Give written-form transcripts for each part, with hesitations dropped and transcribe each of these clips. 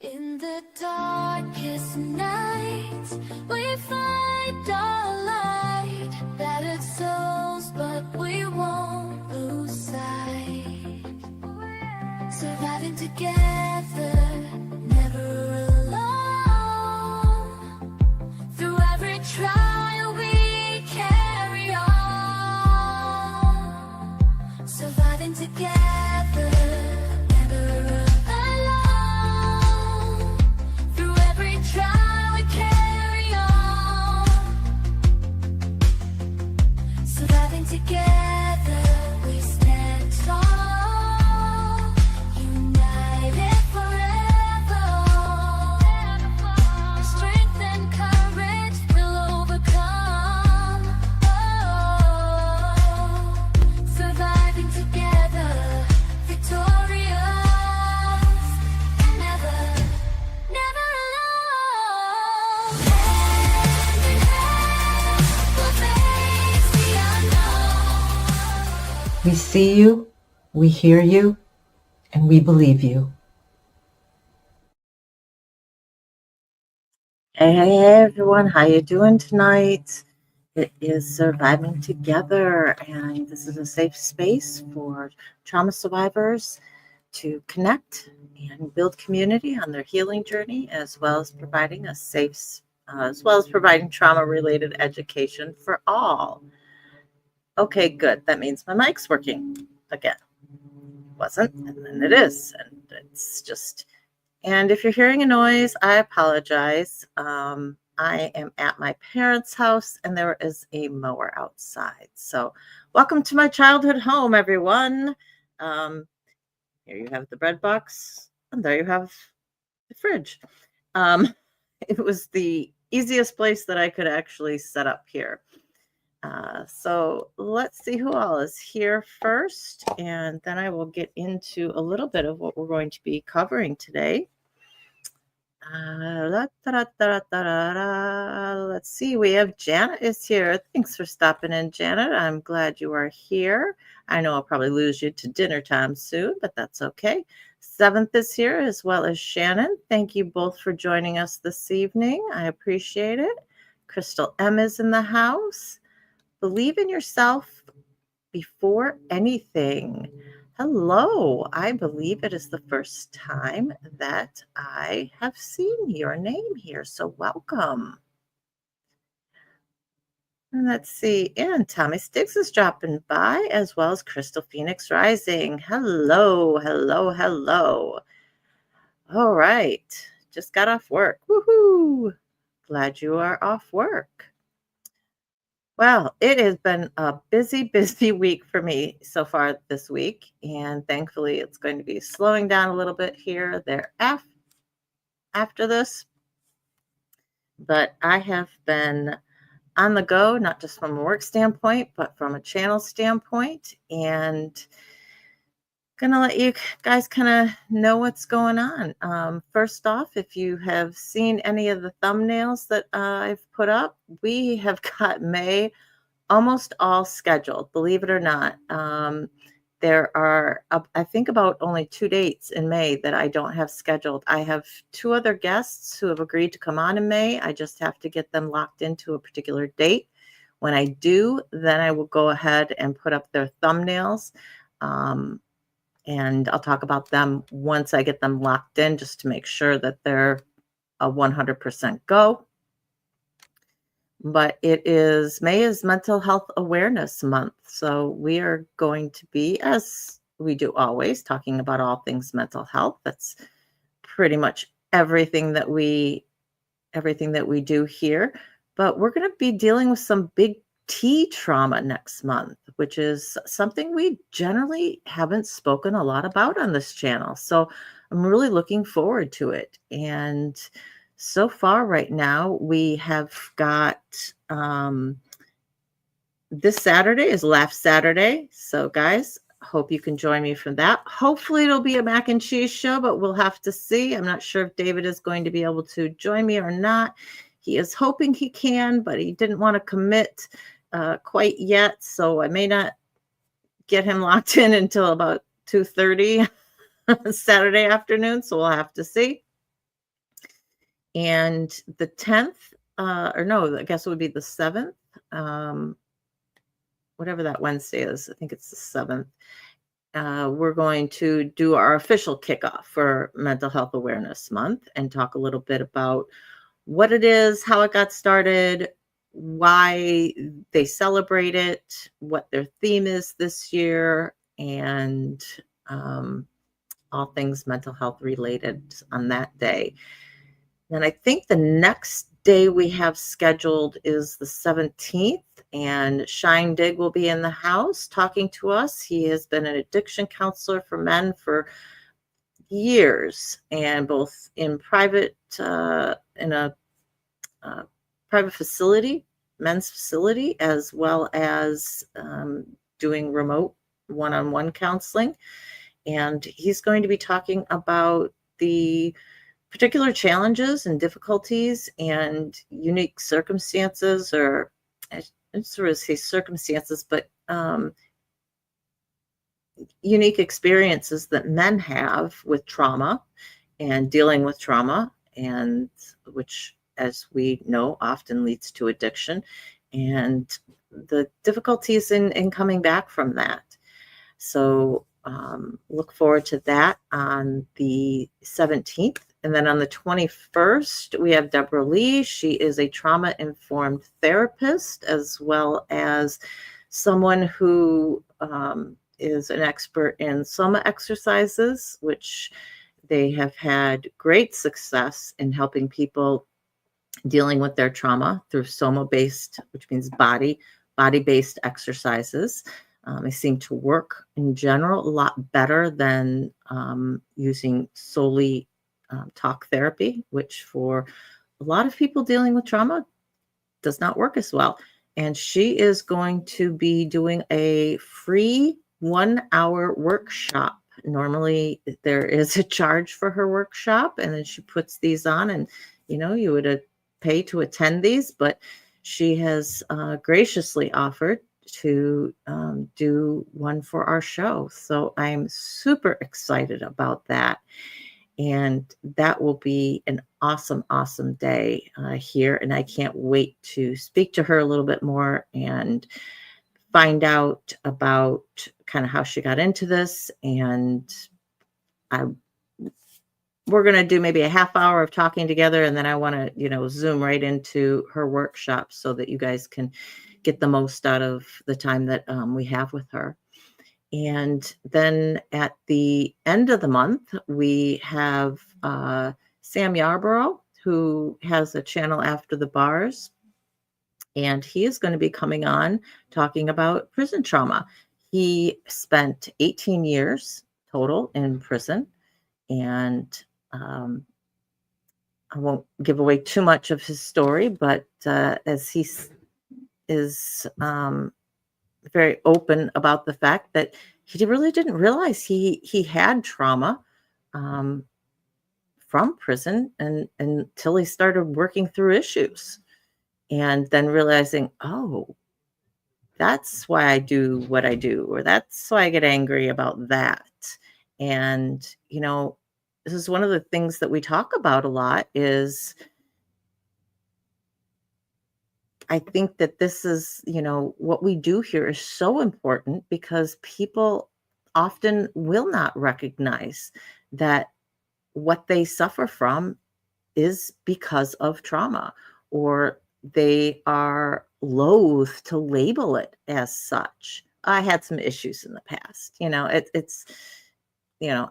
In the darkest nights, we find our light, battered souls, but we won't lose sight. Surviving together, never alone. Through every trial we carry on. Surviving together, never alone. Through every trial we carry on. Surviving together, we stand tall. United forever. Strength and courage will overcome. Oh, surviving together, victorious, never, never alone. Hand in hand, we'll face the unknown. We see you, we hear you, and we believe you. Hey everyone, how you doing tonight? It is Surviving Together, and this is a safe space for trauma survivors to connect and build community on their healing journey, as well as providing trauma-related education for all. Okay, good. That means my mic's working again. Wasn't, and then it is, and it's just. And if you're hearing a noise, I apologize. I am at my parents' house, and there is a mower outside. So, welcome to my childhood home, everyone. Here you have the bread box, and there you have the fridge. It was the easiest place that I could actually set up here. So let's see who all is here first, and then I will get into a little bit of what we're going to be covering today. Let's see, we have Janet is here. Thanks for stopping in, Janet. I'm glad you are here. I know I'll probably lose you to dinner time soon, but that's okay. Seventh is here, as well as Shannon. Thank you both for joining us this evening. I appreciate it. Crystal M is in the house. Believe in yourself before anything. Hello, I believe it is the first time that I have seen your name here, so welcome. And let's see, and Tommy Sticks is dropping by, as well as Crystal Phoenix Rising. Hello, hello, hello. All right, just got off work. Woohoo! Glad you are off work. Well, it has been a busy, busy week for me so far this week, and thankfully it's going to be slowing down a little bit here after this. But I have been on the go, not just from a work standpoint, but from a channel standpoint, and gonna let you guys kind of know what's going on. First off, if you have seen any of the thumbnails that I've put up, we have got May almost all scheduled, believe it or not. There are, I think, about only 2 dates in May that I don't have scheduled. I have 2 other guests who have agreed to come on in May. I just have to get them locked into a particular date. When I do, then I will go ahead and put up their thumbnails. And I'll talk about them once I get them locked in, just to make sure that they're a 100% go. But May is Mental Health Awareness Month. So we are going to be, as we do always, talking about all things mental health. That's pretty much everything that we do here. But we're going to be dealing with some big T trauma next month, which is something we generally haven't spoken a lot about on this channel. So I'm really looking forward to it. And so far right now, we have got this Saturday is Laugh Saturday. So guys, hope you can join me for that. Hopefully it'll be a mac and cheese show, but we'll have to see. I'm not sure if David is going to be able to join me or not. He is hoping he can, but he didn't want to commit quite yet, so I may not get him locked in until about 2:30 Saturday afternoon, so we'll have to see. And the 10th, or no, I guess it would be the 7th, whatever that Wednesday is. I think it's the 7th. We're going to do our official kickoff for Mental Health Awareness Month and talk a little bit about what it is, how it got started, why they celebrate it, what their theme is this year, and all things mental health related on that day. And I think the next day we have scheduled is the 17th, and Shine Dig will be in the house talking to us. He has been an addiction counselor for men for years, and both in in a private facility, men's facility, as well as doing remote one-on-one counseling. And he's going to be talking about the particular challenges and difficulties and unique circumstances, or I don't sort of say circumstances, but unique experiences that men have with trauma and dealing with trauma, and which, as we know, often leads to addiction, and the difficulties in coming back from that. So look forward to that on the 17th. And then on the 21st, we have Deborah Lee. She is a trauma-informed therapist, as well as someone who is an expert in soma exercises, which they have had great success in helping people dealing with their trauma through soma-based, which means body-based exercises. They seem to work in general a lot better than using solely talk therapy, which for a lot of people dealing with trauma does not work as well. And she is going to be doing a free 1-hour workshop. Normally there is a charge for her workshop, and then she puts these on, and you would pay to attend these, but she has graciously offered to do one for our show. So I'm super excited about that. And that will be an awesome, awesome day here. And I can't wait to speak to her a little bit more and find out about kind of how she got into this. And we're going to do maybe a half hour of talking together. And then I want to, zoom right into her workshop so that you guys can get the most out of the time that we have with her. And then at the end of the month, we have Sam Yarborough, who has a channel After the Bars. And he is going to be coming on talking about prison trauma. He spent 18 years total in prison. And I won't give away too much of his story, but as he is very open about the fact that he really didn't realize he had trauma from prison until he started working through issues, and then realizing, oh, that's why I do what I do, or that's why I get angry about that. And this is one of the things that we talk about a lot. Is I think that this is, what we do here is so important, because people often will not recognize that what they suffer from is because of trauma, or they are loath to label it as such. I had some issues in the past.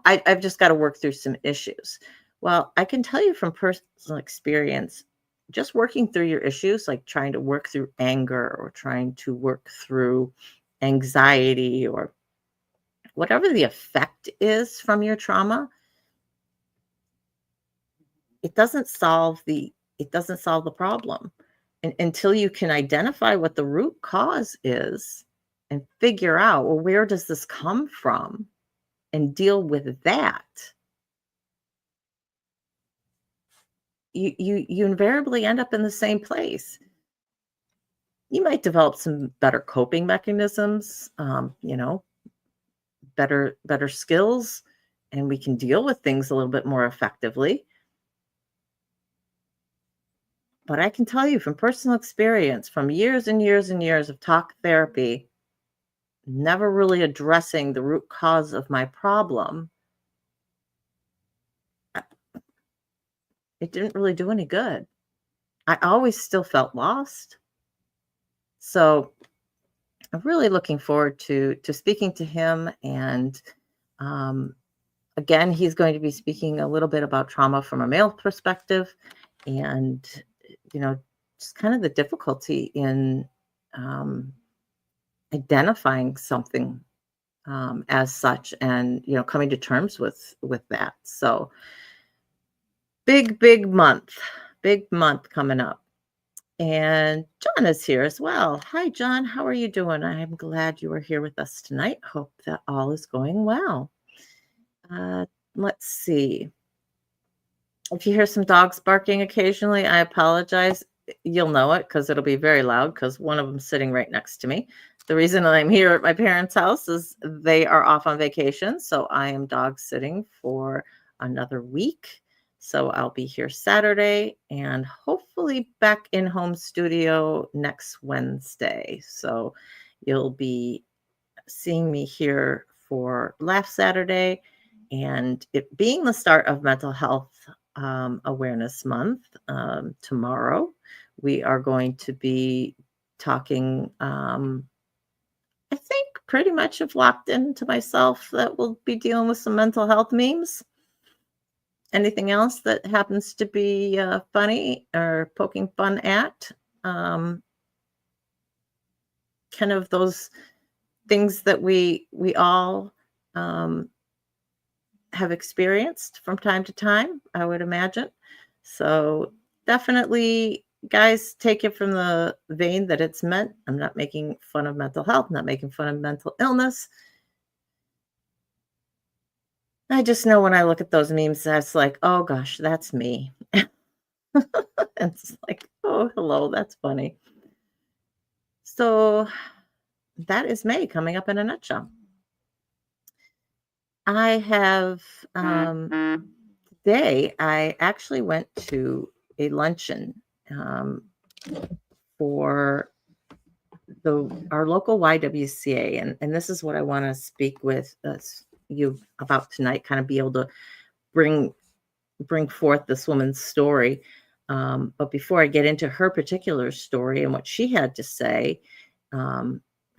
I've just got to work through some issues. Well, I can tell you from personal experience, just working through your issues, like trying to work through anger or trying to work through anxiety or whatever the effect is from your trauma, it doesn't solve the problem. And until you can identify what the root cause is and figure out, well, where does this come from, and deal with that, you invariably end up in the same place. You might develop some better coping mechanisms, better skills, and we can deal with things a little bit more effectively. But I can tell you from personal experience, from years and years and years of talk therapy, never really addressing the root cause of my problem, it didn't really do any good. I always still felt lost. So I'm really looking forward to speaking to him. And um, again, he's going to be speaking a little bit about trauma from a male perspective, and just kind of the difficulty in um, identifying something as such, and coming to terms with that. So big month coming up. And John is here as well. Hi, John. How are you doing? I'm glad you are here with us tonight. Hope that all is going well. Let's see. If you hear some dogs barking occasionally, I apologize. You'll know it because it'll be very loud because one of them's sitting right next to me. The reason I'm here at my parents' house is they are off on vacation, so I am dog sitting for another week. So I'll be here Saturday and hopefully back in home studio next Wednesday. So you'll be seeing me here for Laugh Saturday, and it being the start of Mental Health Awareness Month, tomorrow we are going to be talking. I think pretty much have locked into myself that we'll be dealing with some mental health memes. Anything else that happens to be funny or poking fun at, kind of those things that we all have experienced from time to time, I would imagine. So definitely, guys, take it from the vein that it's meant. I'm not making fun of mental health, not making fun of mental illness. I just know when I look at those memes, that's like, oh gosh, that's me. It's like, oh, hello, that's funny. So that is May coming up in a nutshell. I have today, I actually went to a luncheon for our local YWCA, and this is what I want to speak with you about tonight, kind of be able to bring forth this woman's story. But before I get into her particular story and what she had to say,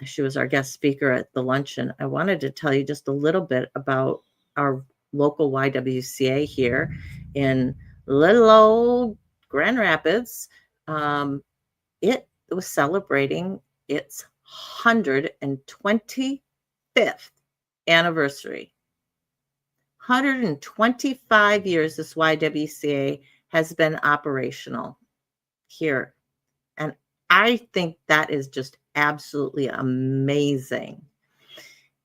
she was our guest speaker at the luncheon. I wanted to tell you just a little bit about our local YWCA here in little old Grand Rapids. It was celebrating its 125th anniversary. 125 years this YWCA has been operational here. And I think that is just absolutely amazing.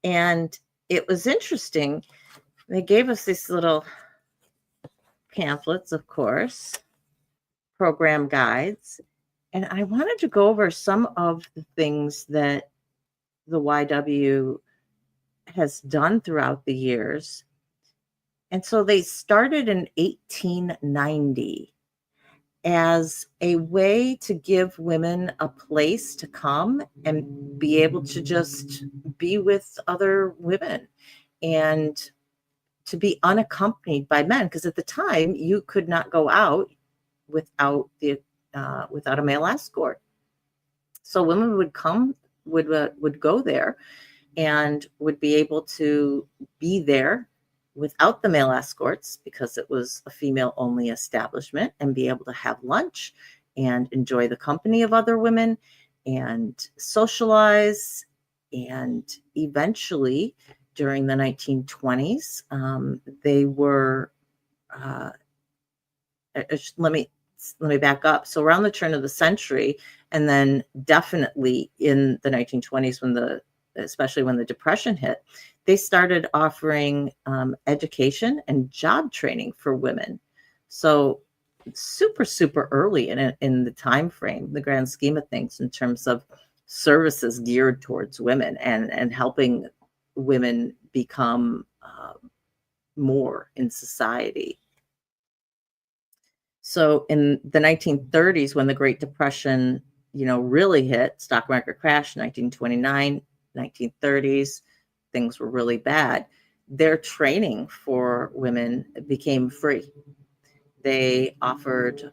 And it was interesting. They gave us these little pamphlets, of course, program guides. And I wanted to go over some of the things that the YW has done throughout the years. And so they started in 1890 as a way to give women a place to come and be able to just be with other women and to be unaccompanied by men. Because at the time, you could not go out without a male escort. So women would go there and would be able to be there without the male escorts because it was a female-only establishment, and be able to have lunch and enjoy the company of other women and socialize. And eventually, during the 1920s, they were. Let me back up. So around the turn of the century, and then definitely in the 1920s, especially when the Depression hit, they started offering education and job training for women. So super early in the time frame, the grand scheme of things, in terms of services geared towards women and helping women become more in society. So in the 1930s, when the Great Depression, really hit, stock market crash, 1929, 1930s, things were really bad. Their training for women became free. They offered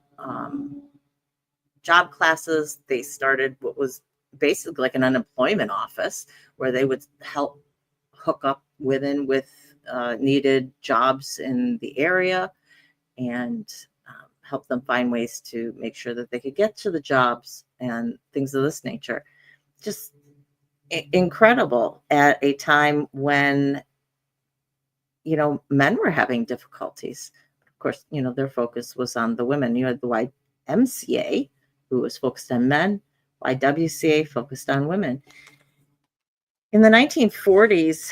job classes. They started what was basically like an unemployment office where they would help hook up women with needed jobs in the area and help them find ways to make sure that they could get to the jobs and things of this nature. Just incredible at a time when, men were having difficulties. Of course, their focus was on the women. You had the YMCA, who was focused on men, YWCA focused on women. In the 1940s,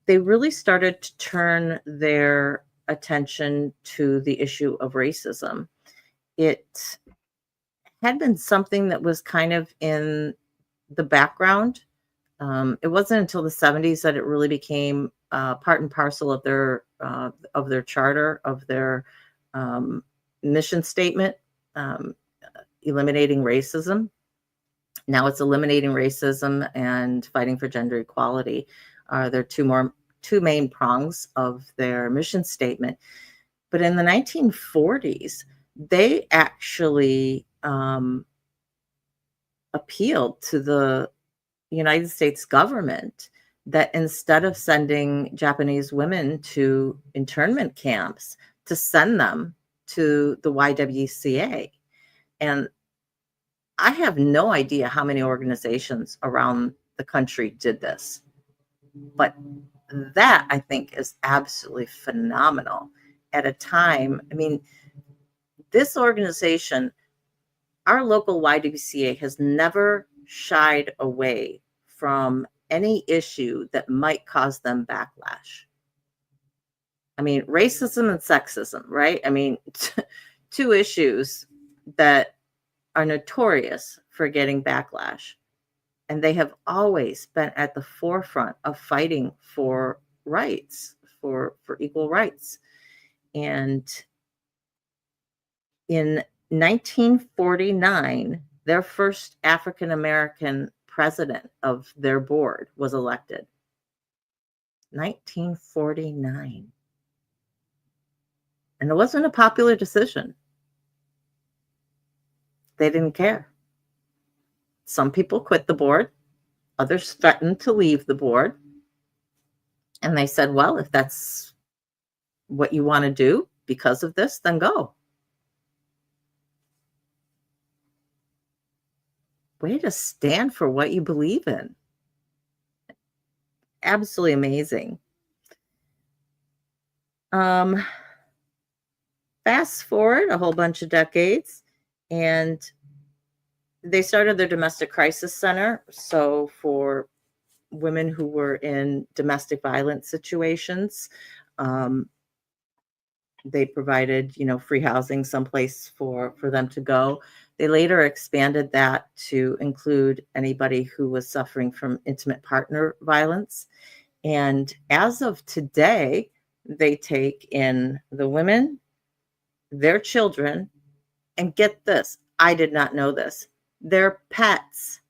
they really started to turn their attention to the issue of racism. It had been something that was kind of in the background. It wasn't until the 70s that it really became part and parcel of their charter, of their mission statement, eliminating racism. Now it's eliminating racism and fighting for gender equality. There are two main prongs of their mission statement. But in the 1940s, they actually appealed to the United States government that instead of sending Japanese women to internment camps, to send them to the YWCA. And I have no idea how many organizations around the country did this, but that I think is absolutely phenomenal at a time. I mean, this organization, our local YWCA, has never shied away from any issue that might cause them backlash. I mean, racism and sexism, right? I mean, two issues that are notorious for getting backlash. And they have always been at the forefront of fighting for rights, for equal rights. And in 1949, their first African American president of their board was elected. 1949. And it wasn't a popular decision. They didn't care. Some people quit the board, others threatened to leave the board. And they said, well, if that's what you want to do because of this, then go. Way to stand for what you believe in. Absolutely amazing. Fast forward a whole bunch of decades, and they started their domestic crisis center. So for women who were in domestic violence situations, they provided, free housing, someplace for them to go. They later expanded that to include anybody who was suffering from intimate partner violence. And as of today, they take in the women, their children, and get this, I did not know this, their pets.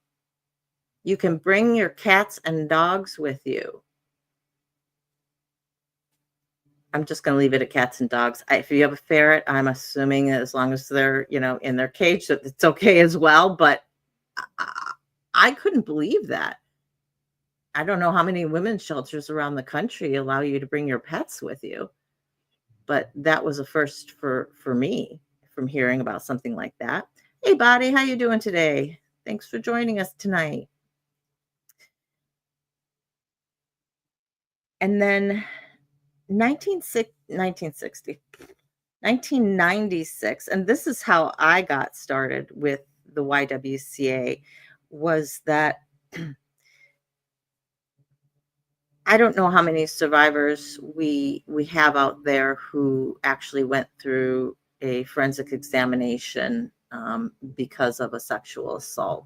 You can bring your cats and dogs with you. I'm just going to leave it at cats and dogs. If you have a ferret, I'm assuming as long as they're, in their cage, that it's okay as well. But I couldn't believe that. I don't know how many women's shelters around the country allow you to bring your pets with you. But that was a first for me from hearing about something like that. Hey, Bonnie, how you doing today? Thanks for joining us tonight. And then 1996, and this is how I got started with the YWCA, was that I don't know how many survivors we have out there who actually went through a forensic examination because of a sexual assault.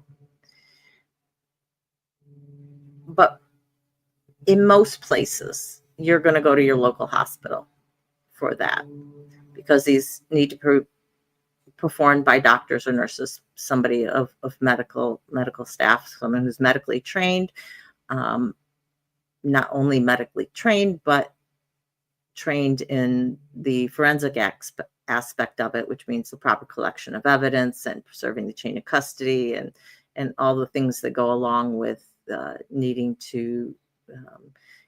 But in most places, you're going to go to your local hospital for that, because these need to be performed by doctors or nurses, somebody of medical staff, someone who's medically trained, not only medically trained, but trained in the forensic aspect of it, which means the proper collection of evidence and preserving the chain of custody and all the things that go along with needing to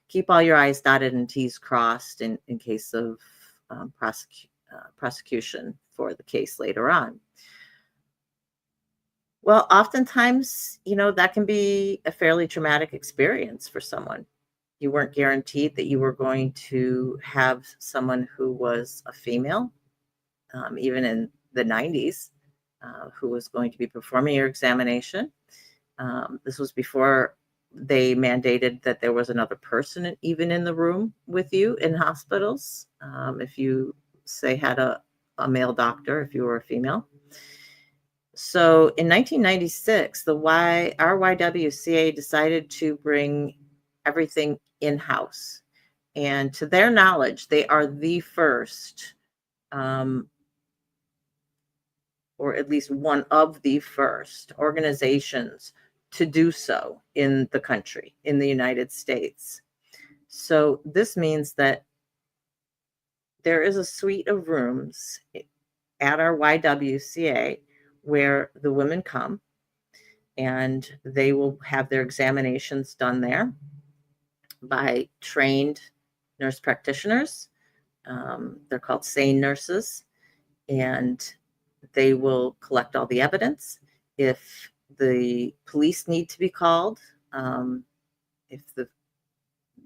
keep all your I's dotted and T's crossed in case of prosecution for the case later on. Well, oftentimes, that can be a fairly traumatic experience for someone. You weren't guaranteed that you were going to have someone who was a female, even in the 90s, who was going to be performing your examination. This was before they mandated that there was another person even in the room with you in hospitals. If you, say, had a male doctor, if you were a female. So in 1996, our YWCA decided to bring everything in-house. And to their knowledge, they are the first, or at least one of the first organizations to do so in the country, in the United States. So this means that there is a suite of rooms at our YWCA where the women come and they will have their examinations done there by trained nurse practitioners. They're called SANE nurses, and they will collect all the evidence. If the police need to be called, if the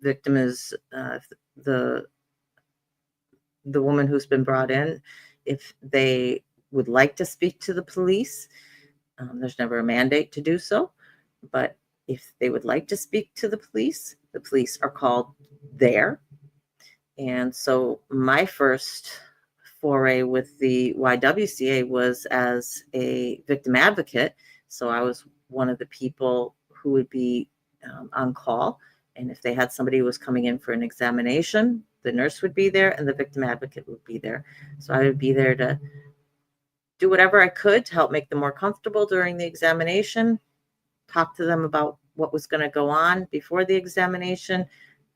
victim is the woman who's been brought in, if they would like to speak to the police, there's never a mandate to do so, but if they would like to speak to the police are called there. And so my first foray with the YWCA was as a victim advocate. So I was one of the people who would be on call. And if they had somebody who was coming in for an examination, the nurse would be there and the victim advocate would be there. So I would be there to do whatever I could to help make them more comfortable during the examination, talk to them about what was going to go on before the examination,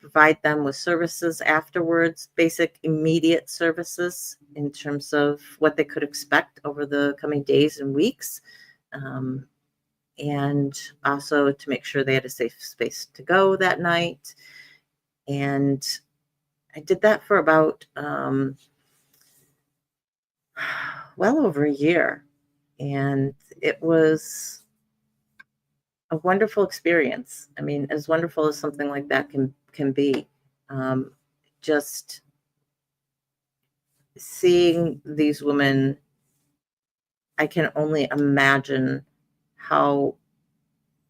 provide them with services afterwards, basic immediate services in terms of what they could expect over the coming days and weeks, and also to make sure they had a safe space to go that night. And I did that for about well over a year, and it was a wonderful experience. I mean, as wonderful as something like that can be. Just seeing these women, I can only imagine how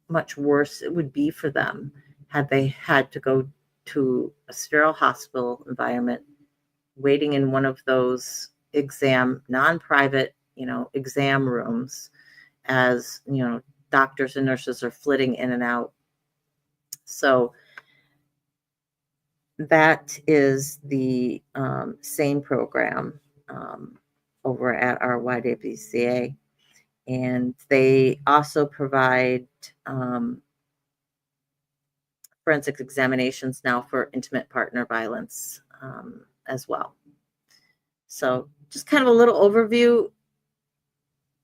much worse it would be for them had they had to go to a sterile hospital environment, waiting in one of those non-private, exam rooms as, doctors and nurses are flitting in and out. So that is the SANE program over at our YWCA. And they also provide forensic examinations now for intimate partner violence as well. So just kind of a little overview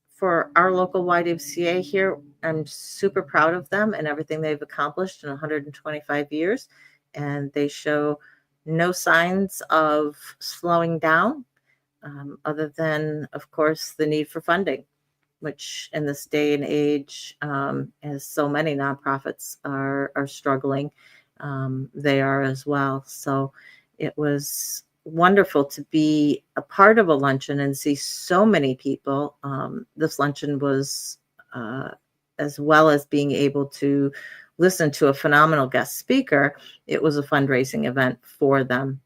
for our local YWCA here. I'm super proud of them and everything they've accomplished in 125 years. And they show no signs of slowing down, other than, of course, the need for funding, which in this day and age, as so many nonprofits are struggling, they are as well. So it was wonderful to be a part of a luncheon and see so many people. This luncheon was, as well as being able to listen to a phenomenal guest speaker, it was a fundraising event for them.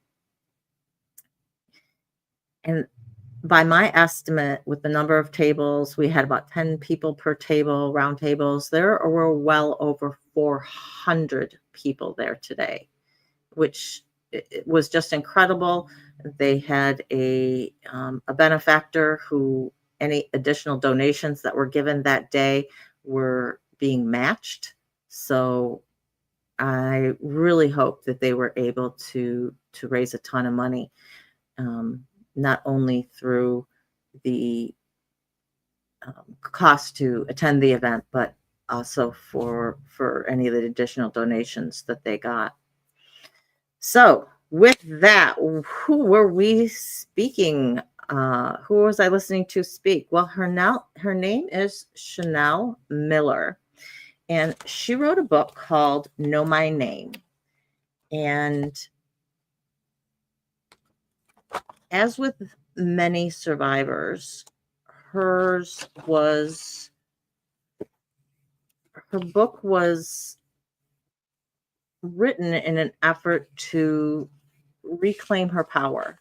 And by my estimate, with the number of tables, we had about 10 people per table, round tables. There were well over 400 people there today, which it was just incredible. They had a benefactor who any additional donations that were given that day were being matched. So I really hope that they were able to raise a ton of money, not only through the cost to attend the event, but also for any of the additional donations that they got. So with that, who were we speaking? Who was I listening to speak? Well, her name is Chanel Miller, and she wrote a book called Know My Name. And as with many survivors, hers was her book was written in an effort to reclaim her power,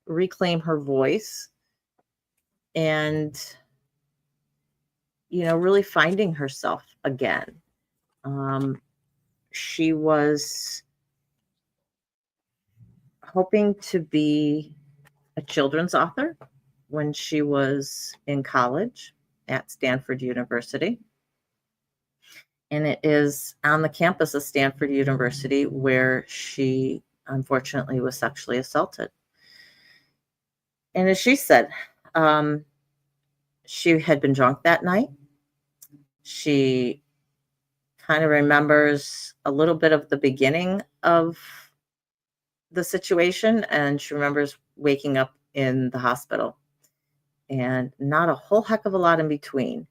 reclaim her voice, and really finding herself again. She was hoping to be a children's author when she was in college at Stanford University. And it is on the campus of Stanford University where she unfortunately was sexually assaulted. And as she said, she had been drunk that night. She kind of remembers a little bit of the beginning of the situation, and she remembers waking up in the hospital and not a whole heck of a lot in between.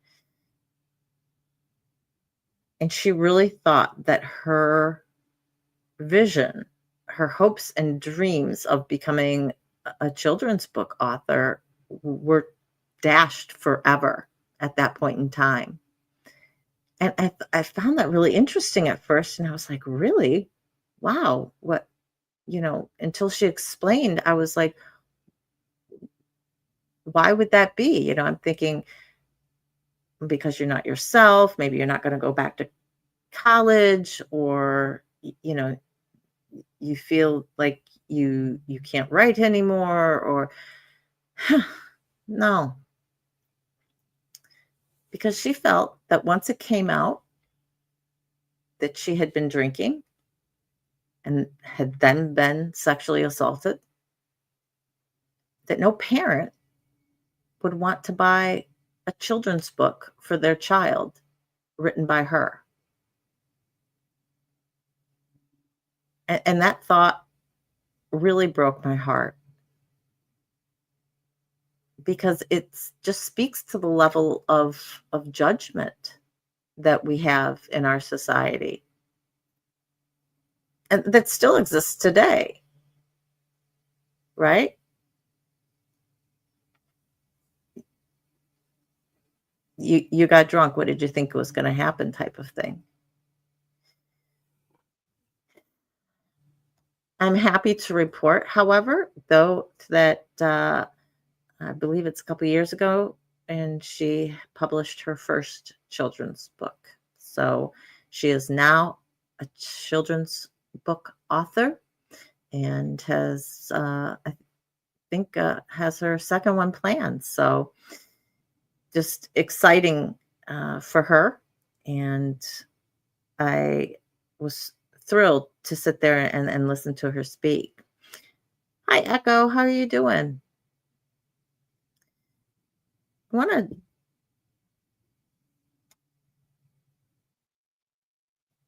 And she really thought that her vision, her hopes and dreams of becoming a children's book author were dashed forever at that point in time. And I found that really interesting at first. And I was like, really? Wow. What, until she explained, I was like, why would that be? I'm thinking because you're not yourself, maybe you're not going to go back to college, or, you feel like you can't write anymore, or no, because she felt that once it came out that she had been drinking and had then been sexually assaulted, that no parent would want to buy a children's book for their child written by her. And that thought really broke my heart, because it just speaks to the level of judgment that we have in our society, and that still exists today, right? You got drunk. What did you think was going to happen? Type of thing. I'm happy to report, however, though, that I believe it's a couple years ago, and she published her first children's book. So she is now a children's book author, and has, I think, has her second one planned. So just exciting for her. And I was thrilled to sit there and listen to her speak. Hi, Echo. How are you doing? I want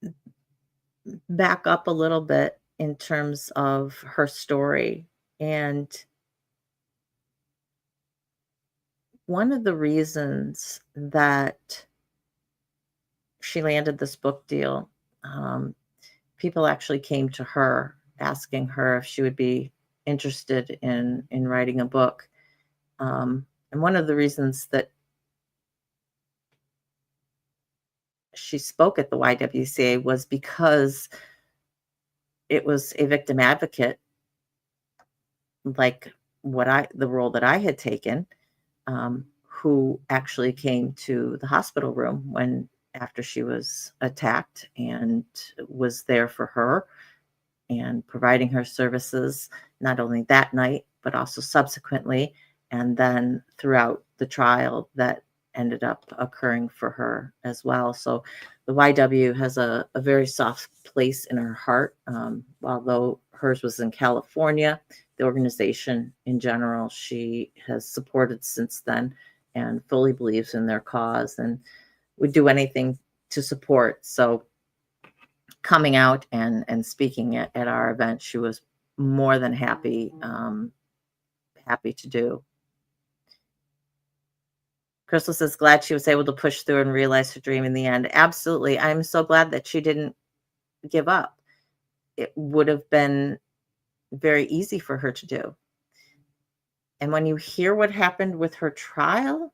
to back up a little bit in terms of her story. And one of the reasons that she landed this book deal, people actually came to her asking her if she would be interested in writing a book. And one of the reasons that she spoke at the YWCA was because it was a victim advocate, like the role that I had taken, who actually came to the hospital room after she was attacked, and was there for her and providing her services, not only that night, but also subsequently, and then throughout the trial that ended up occurring for her as well. So the YW has a very soft place in her heart. Although hers was in California, the organization in general, she has supported since then and fully believes in their cause and would do anything to support. So coming out and speaking at our event, she was more than happy to do. Crystal says, glad she was able to push through and realize her dream in the end. Absolutely. I'm so glad that she didn't give up. It would have been very easy for her to do. And when you hear what happened with her trial,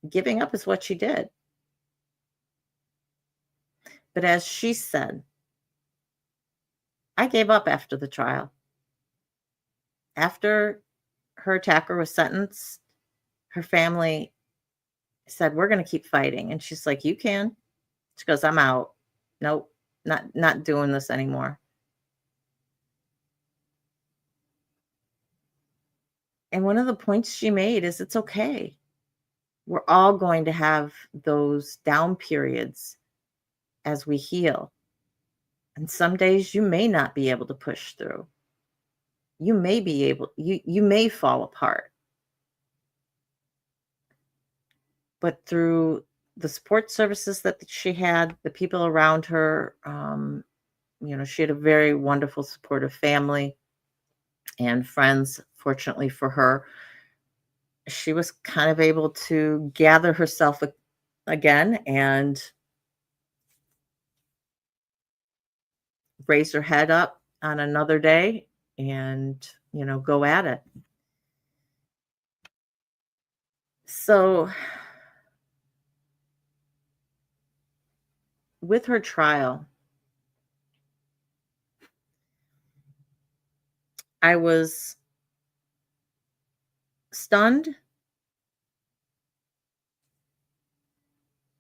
giving up is what she did. But as she said, I gave up after the trial. After her attacker was sentenced, her family said, we're going to keep fighting. And she's like, you can. She goes, I'm out. Nope, not doing this anymore. And one of the points she made is it's okay. We're all going to have those down periods as we heal. And some days you may not be able to push through. You may be able, you may fall apart. But through the support services that she had, the people around her, she had a very wonderful, supportive family and friends. Fortunately for her, she was kind of able to gather herself again and raise her head up on another day and, go at it. So with her trial, I was stunned,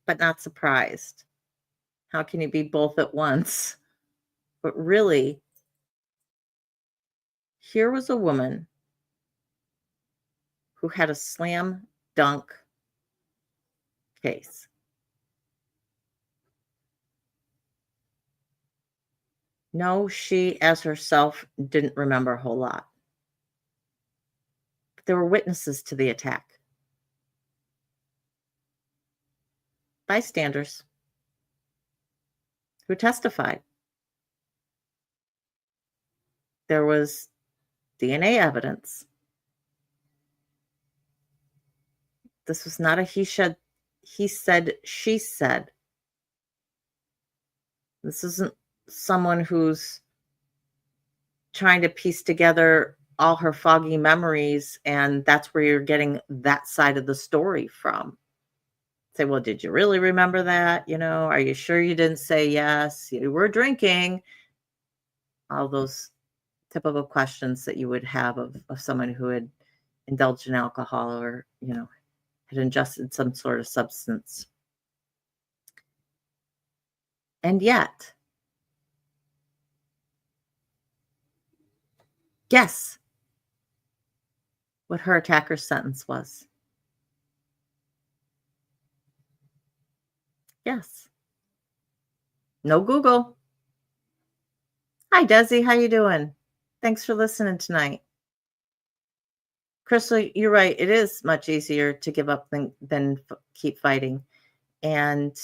but not surprised. How can you be both at once? But really, here was a woman who had a slam dunk case. No, she as herself didn't remember a whole lot. But there were witnesses to the attack. Bystanders who testified. There was DNA evidence. This was not a he said, she said. This isn't someone who's trying to piece together all her foggy memories, and that's where you're getting that side of the story from. Say, well, did you really remember that? Are you sure you didn't say yes? You were drinking. All those typical questions that you would have of someone who had indulged in alcohol or, had ingested some sort of substance. And yet, guess what her attacker's sentence was. Yes. No Google. Hi, Desi. How you doing? Thanks for listening tonight. Crystal, you're right. It is much easier to give up than keep fighting. And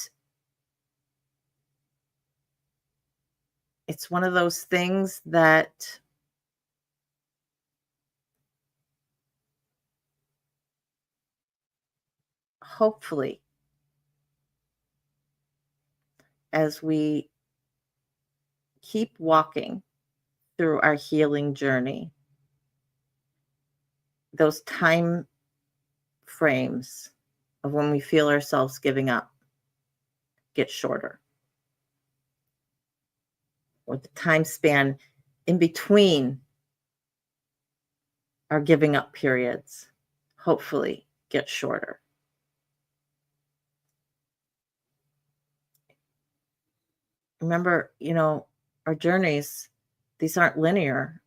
it's one of those things that hopefully, as we keep walking through our healing journey, those time frames of when we feel ourselves giving up get shorter. Or the time span in between our giving up periods hopefully get shorter. remember, our journeys, these aren't linear.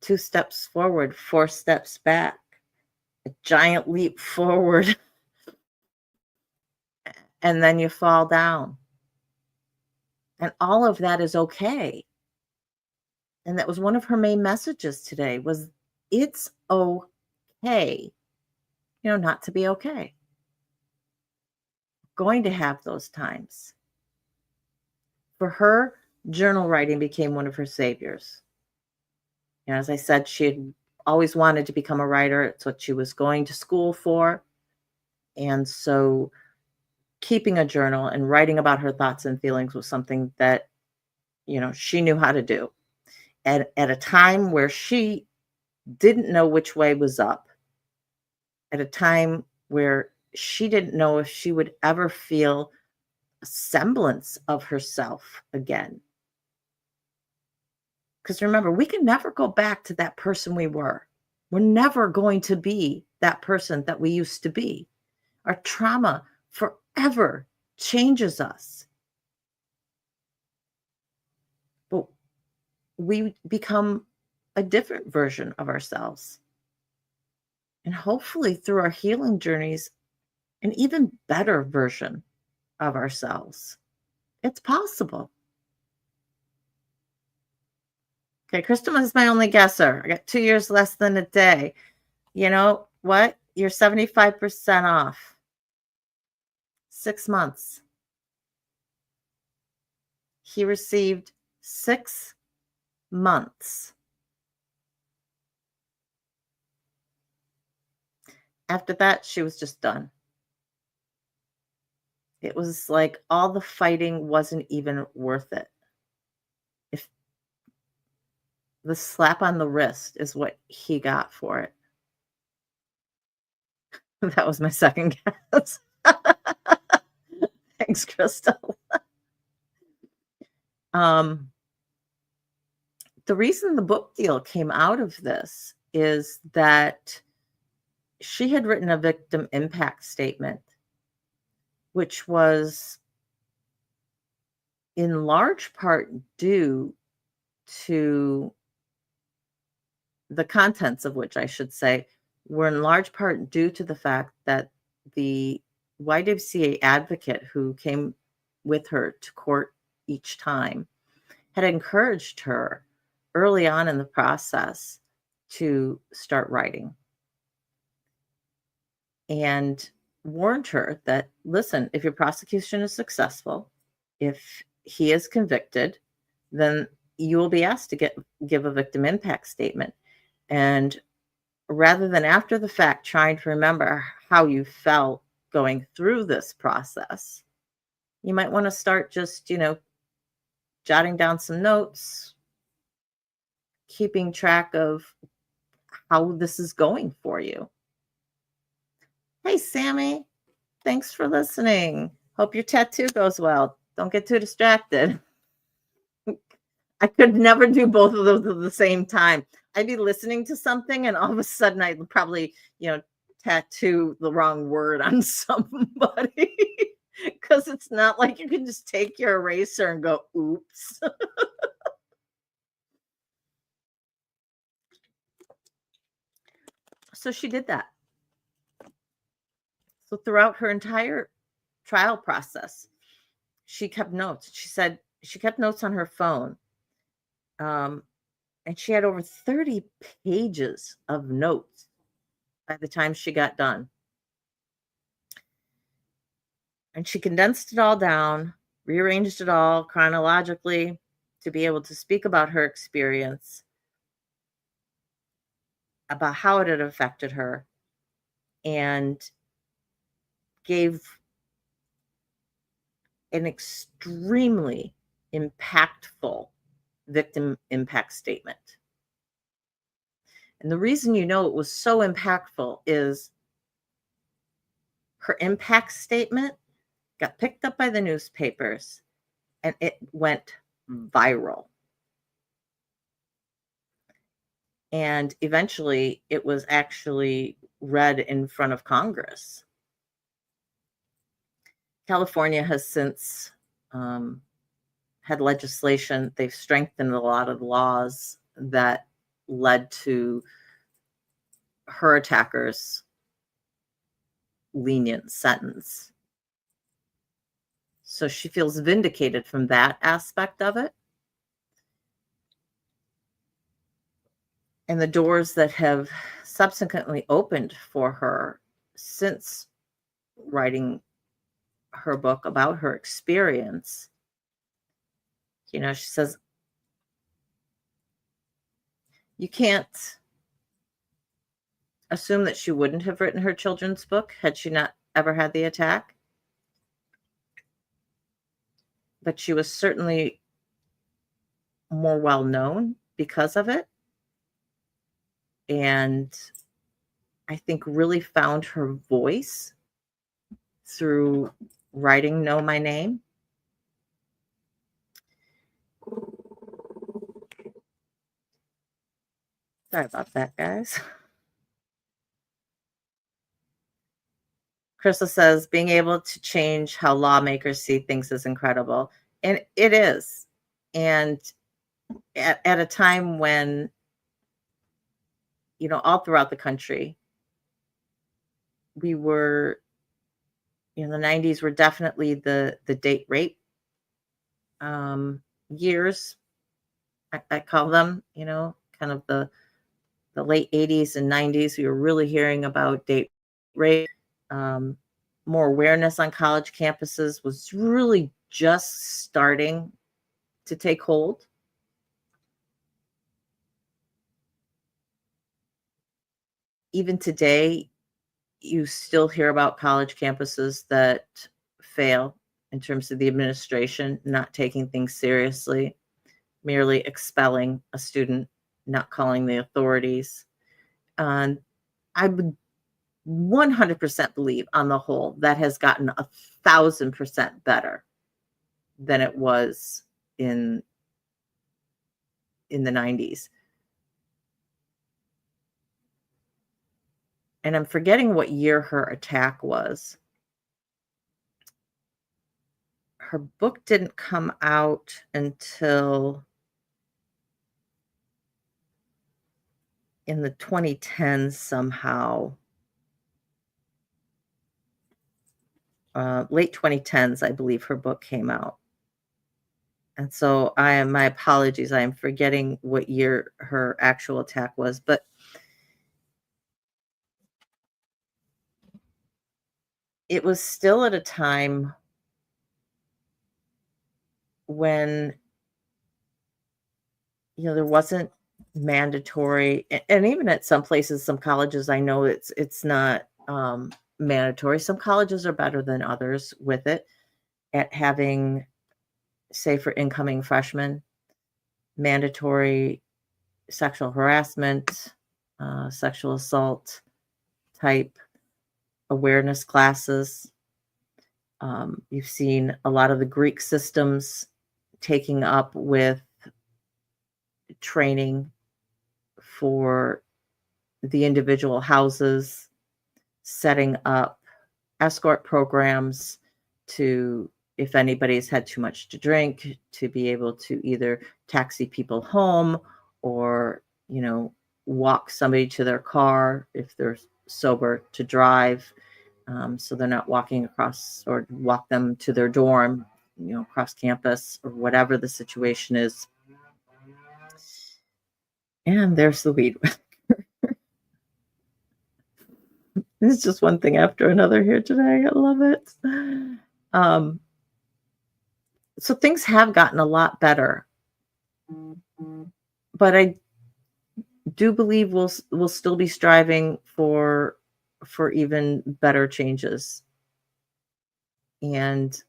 2 steps forward, 4 steps back, a giant leap forward, and then you fall down. And all of that is okay. And that was one of her main messages today was it's okay, not to be okay. Going to have those times. For her, journal writing became one of her saviors. As I said, she had always wanted to become a writer. It's what she was going to school for. And so keeping a journal and writing about her thoughts and feelings was something that, she knew how to do. At a time where she didn't know which way was up, at a time where she didn't know if she would ever feel a semblance of herself again. Because remember, we can never go back to that person we were. We're never going to be that person that we used to be. Our trauma forever changes us. But we become a different version of ourselves. And hopefully through our healing journeys, an even better version of ourselves. It's possible. Okay, Crystal is my only guesser. I got 2 years less than a day. You know what? You're 75% off. 6 months. He received 6 months. After that, she was just done. It was like all the fighting wasn't even worth it. If the slap on the wrist is what he got for it. That was my second guess. Thanks, Crystal. The reason the book deal came out of this is that she had written a victim impact statement, which was in large part due to the contents of which, I should say, were in large part due to the fact that the YWCA advocate who came with her to court each time had encouraged her early on in the process to start writing and warned her that, listen, if your prosecution is successful, if he is convicted, then you will be asked to give a victim impact statement. And rather than after the fact trying to remember how you felt going through this process, you might want to start just, jotting down some notes, keeping track of how this is going for you. Hey, Sammy, thanks for listening. Hope your tattoo goes well. Don't get too distracted. I could never do both of those at the same time. I'd be listening to something and all of a sudden I'd probably, tattoo the wrong word on somebody. Because it's not like you can just take your eraser and go, oops. So she did that. So throughout her entire trial process, she kept notes. She said she kept notes on her phone. And she had over 30 pages of notes by the time she got done. And she condensed it all down, rearranged it all chronologically to be able to speak about her experience, about how it had affected her, and gave an extremely impactful victim impact statement. And the reason it was so impactful is her impact statement got picked up by the newspapers and it went viral. And eventually it was actually read in front of Congress. California has since had legislation. They've strengthened a lot of laws that led to her attackers' lenient sentence. So she feels vindicated from that aspect of it. And the doors that have subsequently opened for her since writing her book about her experience, she says, you can't assume that she wouldn't have written her children's book had she not ever had the attack. But she was certainly more well known because of it. And I think really found her voice through writing Know My Name. Sorry about that, guys. Crystal says, being able to change how lawmakers see things is incredible. And it is. And at a time when, all throughout the country, we were, the 90s were definitely the date rape years, I call them, kind of the late 80s and 90s. We were really hearing about date rape. More awareness on college campuses was really just starting to take hold. Even today, you still hear about college campuses that fail in terms of the administration not taking things seriously, merely expelling a student, not calling the authorities. And I would 100% believe on the whole that has gotten 1,000% better than it was in the 90s. And I'm forgetting what year her attack was. Her book didn't come out until in the 2010s somehow. Late 2010s, I believe her book came out. And so my apologies, I am forgetting what year her actual attack was, but it was still at a time when, there wasn't mandatory, and even at some places, some colleges, I know it's not mandatory. Some colleges are better than others with it at having, say, for incoming freshmen, mandatory sexual harassment, sexual assault type awareness classes. You've seen a lot of the Greek systems taking up with training for the individual houses, setting up escort programs to, if anybody's had too much to drink, to be able to either taxi people home or, walk somebody to their car if they're sober to drive. So they're not walking across, or walk them to their dorm, across campus, or whatever the situation is. And there's the weed. It's just one thing after another here today. I love it. So things have gotten a lot better, but I do believe we'll still be striving for even better changes. And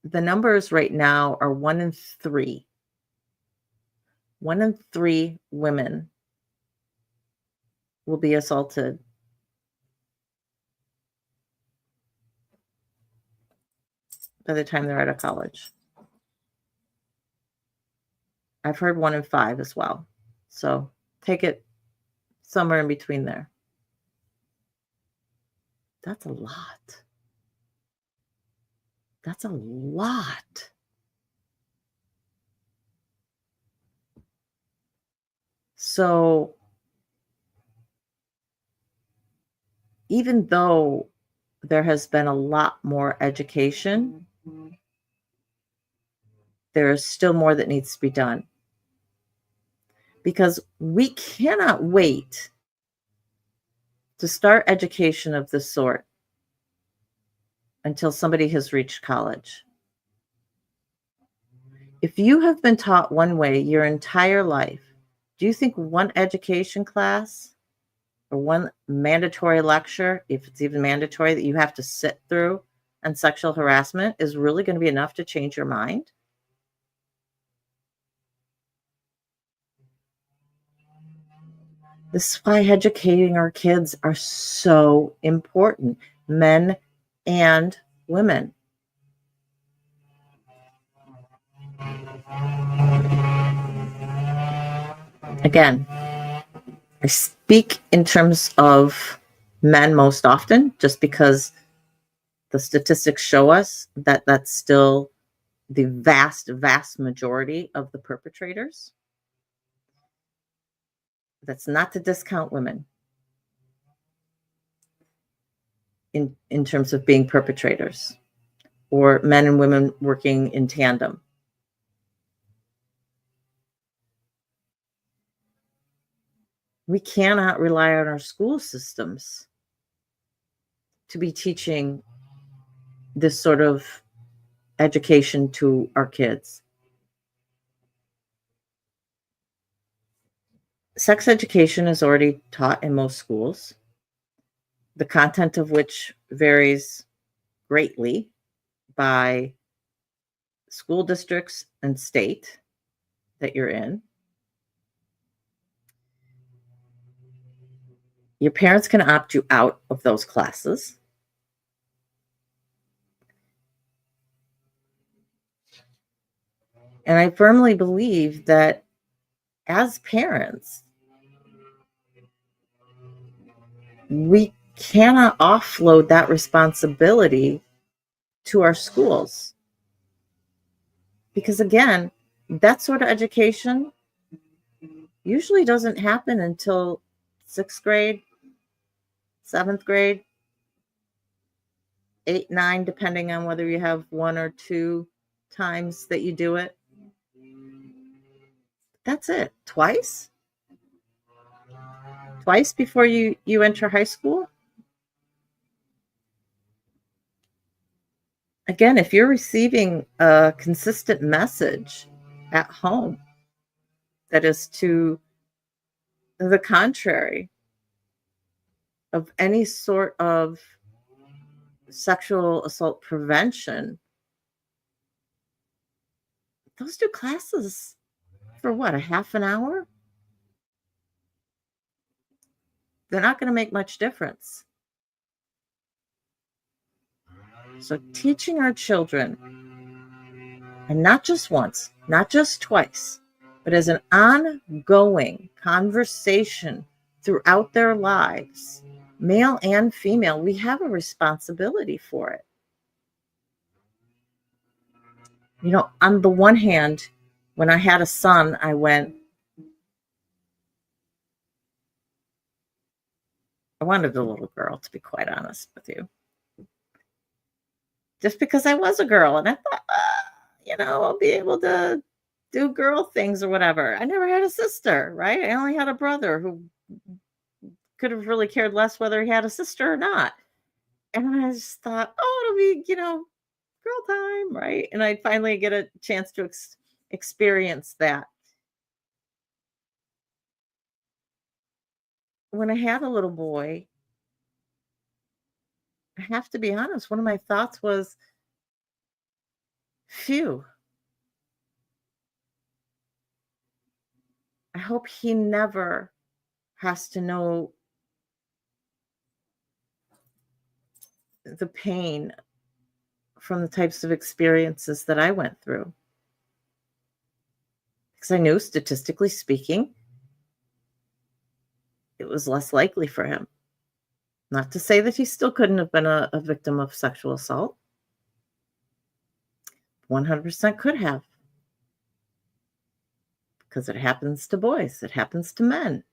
the numbers right now are 1 in 3. 1 in 3 women will be assaulted by the time they're out of college. I've heard 1 in 5 as well. So take it somewhere in between there. That's a lot. That's a lot. So even though there has been a lot more education, there is still more that needs to be done, because we cannot wait to start education of this sort until somebody has reached college. If you have been taught one way your entire life, do you think one education class or one mandatory lecture, if it's even mandatory, that you have to sit through on sexual harassment is really going to be enough to change your mind? This is why educating our kids are so important, men and women. Again, I speak in terms of men most often, just because the statistics show us that that's still the vast, vast majority of the perpetrators. That's not to discount women in terms of being perpetrators, or men and women working in tandem. We cannot rely on our school systems to be teaching this sort of education to our kids. Sex education is already taught in most schools, the content of which varies greatly by school districts and state that you're in. Your parents can opt you out of those classes. And I firmly believe that as parents, we cannot offload that responsibility to our schools. Because again, that sort of education usually doesn't happen until 6th grade, 7th grade, 8, 9, depending on whether you have 1 or 2 times that you do it. That's it. Twice before you enter high school. Again, if you're receiving a consistent message at home that is to the contrary of any sort of sexual assault prevention, those 2 classes for what, a half an hour? They're not going to make much difference. So teaching our children, and not just once, not just twice, but as an ongoing conversation throughout their lives, male and female, we have a responsibility for it. You know, on the one hand, when I had a son, I wanted a little girl, to be quite honest with you. Just because I was a girl, and I thought, I'll be able to do girl things or whatever. I never had a sister, right? I only had a brother who could have really cared less whether he had a sister or not. And I just thought, it'll be, girl time, right? And I'd finally get a chance to experience that. When I had a little boy, I have to be honest, one of my thoughts was, phew, I hope he never has to know the pain from the types of experiences that I went through. Because I knew, statistically speaking, it was less likely for him. Not to say that he still couldn't have been a victim of sexual assault. 100% could have, because it happens to boys, it happens to men.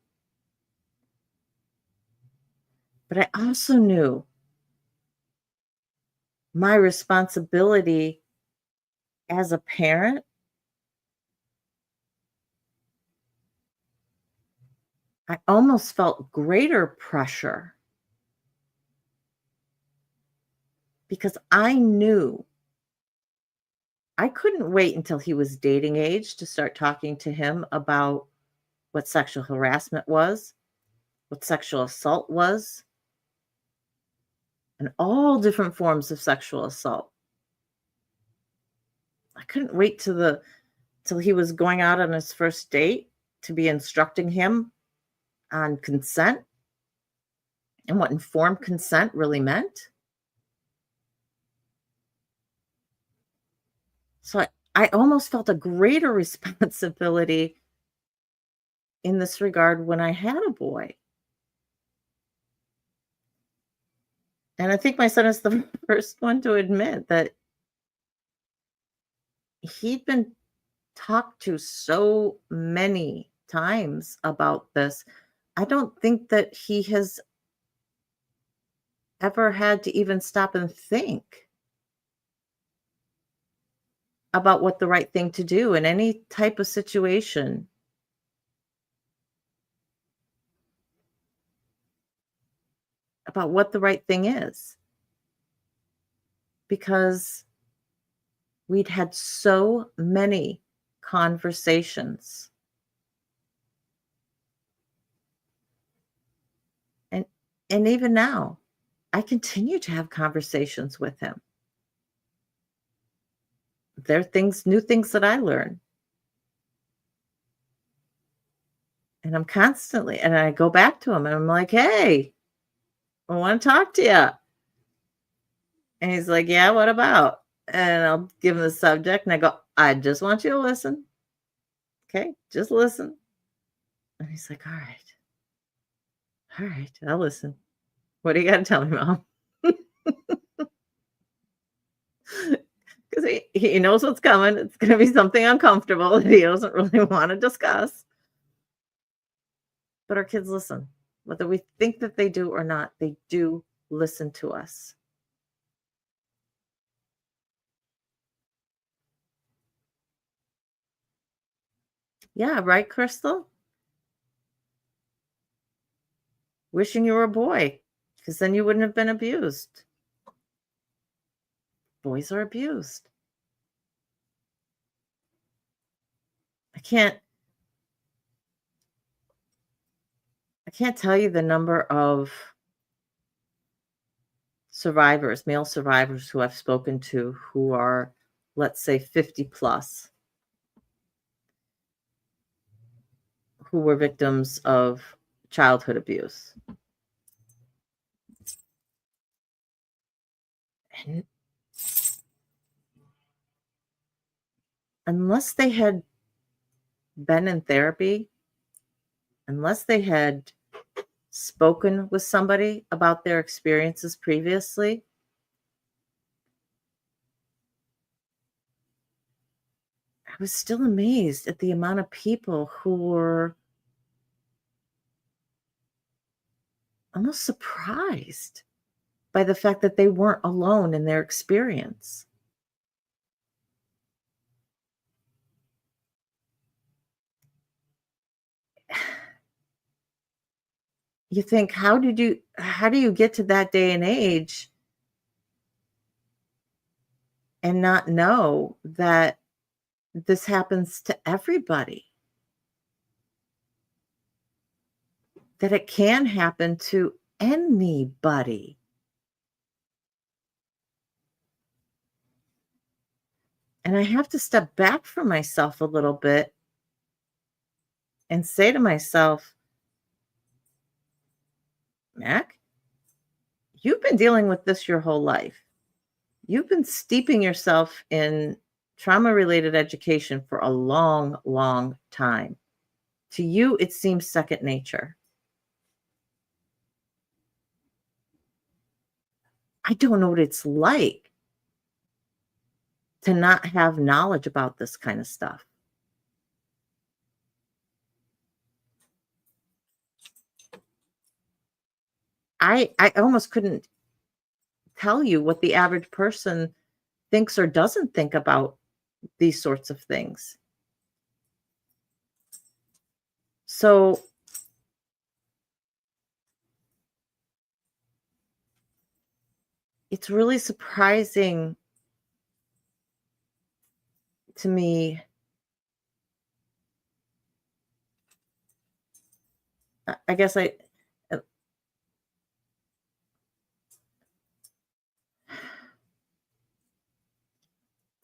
But I also knew my responsibility as a parent. I almost felt greater pressure because I knew I couldn't wait until he was dating age to start talking to him about what sexual harassment was, what sexual assault was, and all different forms of sexual assault. I couldn't wait till he was going out on his first date to be instructing him on consent and what informed consent really meant. So I almost felt a greater responsibility in this regard when I had a boy. And I think my son is the first one to admit that he'd been talked to so many times about this. I don't think that he has ever had to even stop and think about what the right thing to do in any type of situation. About what the right thing is. Because we'd had so many conversations. And even now, I continue to have conversations with him. There are new things that I learn. And I'm constantly, and I go back to him and I'm like, hey, I want to talk to you. And he's like, yeah, what about? And I'll give him the subject and I go, I just want you to listen. Okay, just listen. And he's like, all right, I'll listen. What do you got to tell me, Mom? Because he knows what's coming. It's going to be something uncomfortable that he doesn't really want to discuss. But our kids listen. Whether we think that they do or not, they do listen to us. Yeah, right, Crystal? Wishing you were a boy, because then you wouldn't have been abused. Boys are abused. I can't tell you the number of survivors, male survivors who I've spoken to who are, let's say, 50 plus, who were victims of childhood abuse. And unless they had been in therapy, unless they had spoken with somebody about their experiences previously, I was still amazed at the amount of people who were almost surprised by the fact that they weren't alone in their experience. You think, how do you get to that day and age and not know that this happens to everybody? That it can happen to anybody. And I have to step back from myself a little bit and say to myself, Mac, you've been dealing with this your whole life. You've been steeping yourself in trauma-related education for a long, long time. To you, it seems second nature. I don't know what it's like to not have knowledge about this kind of stuff. I almost couldn't tell you what the average person thinks or doesn't think about these sorts of things. So it's really surprising to me. I guess uh,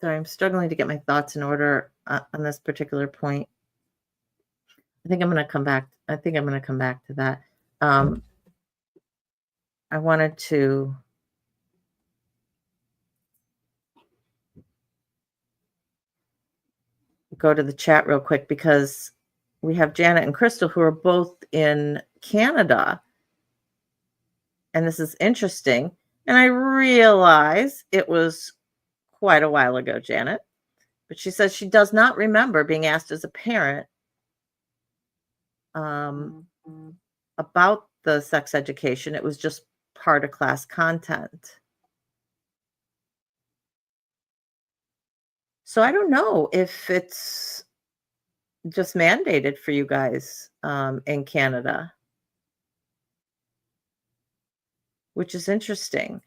sorry, I'm struggling to get my thoughts in order on this particular point. I think I'm going to come back. I think I'm going to come back to that. Um, I wanted to go to the chat real quick because we have Janet and Crystal who are both in Canada. And this is interesting. And I realize it was quite a while ago, Janet, but she says she does not remember being asked as a parent about the sex education. It was just part of class content. So I don't know if it's just mandated for you guys in Canada, which is interesting.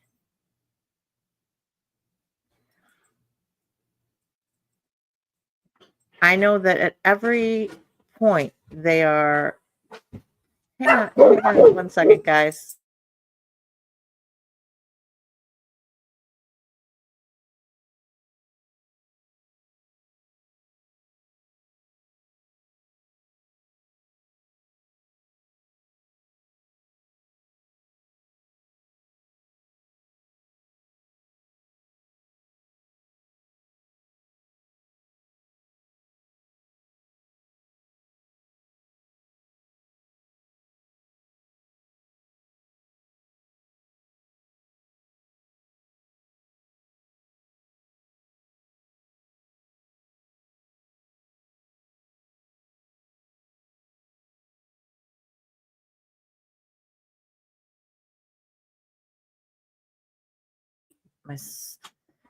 I know that at every point they are. Hang on 1 second, guys.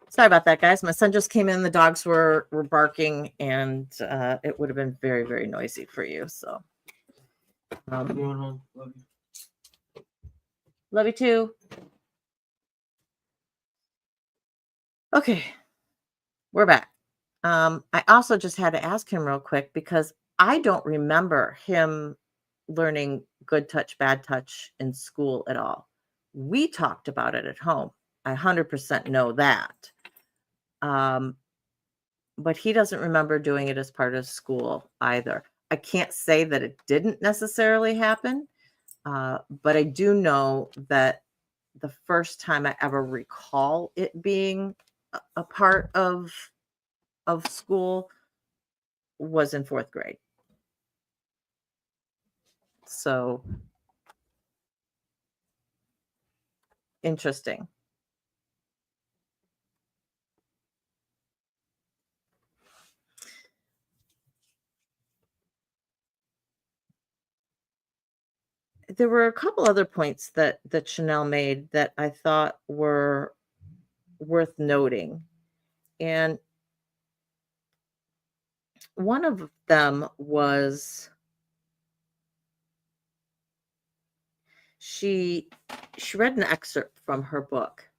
Sorry about that, guys. My son just came in. The dogs were barking, and it would have been very, very noisy for you. So, love you too. Okay, we're back. I also just had to ask him real quick because I don't remember him learning good touch, bad touch in school at all. We talked about it at home. I 100% know that. But he doesn't remember doing it as part of school either. I can't say that it didn't necessarily happen, but I do know that the first time I ever recall it being a part of school was in 4th grade. So interesting. There were a couple other points that Chanel made that I thought were worth noting. And one of them was she read an excerpt from her book,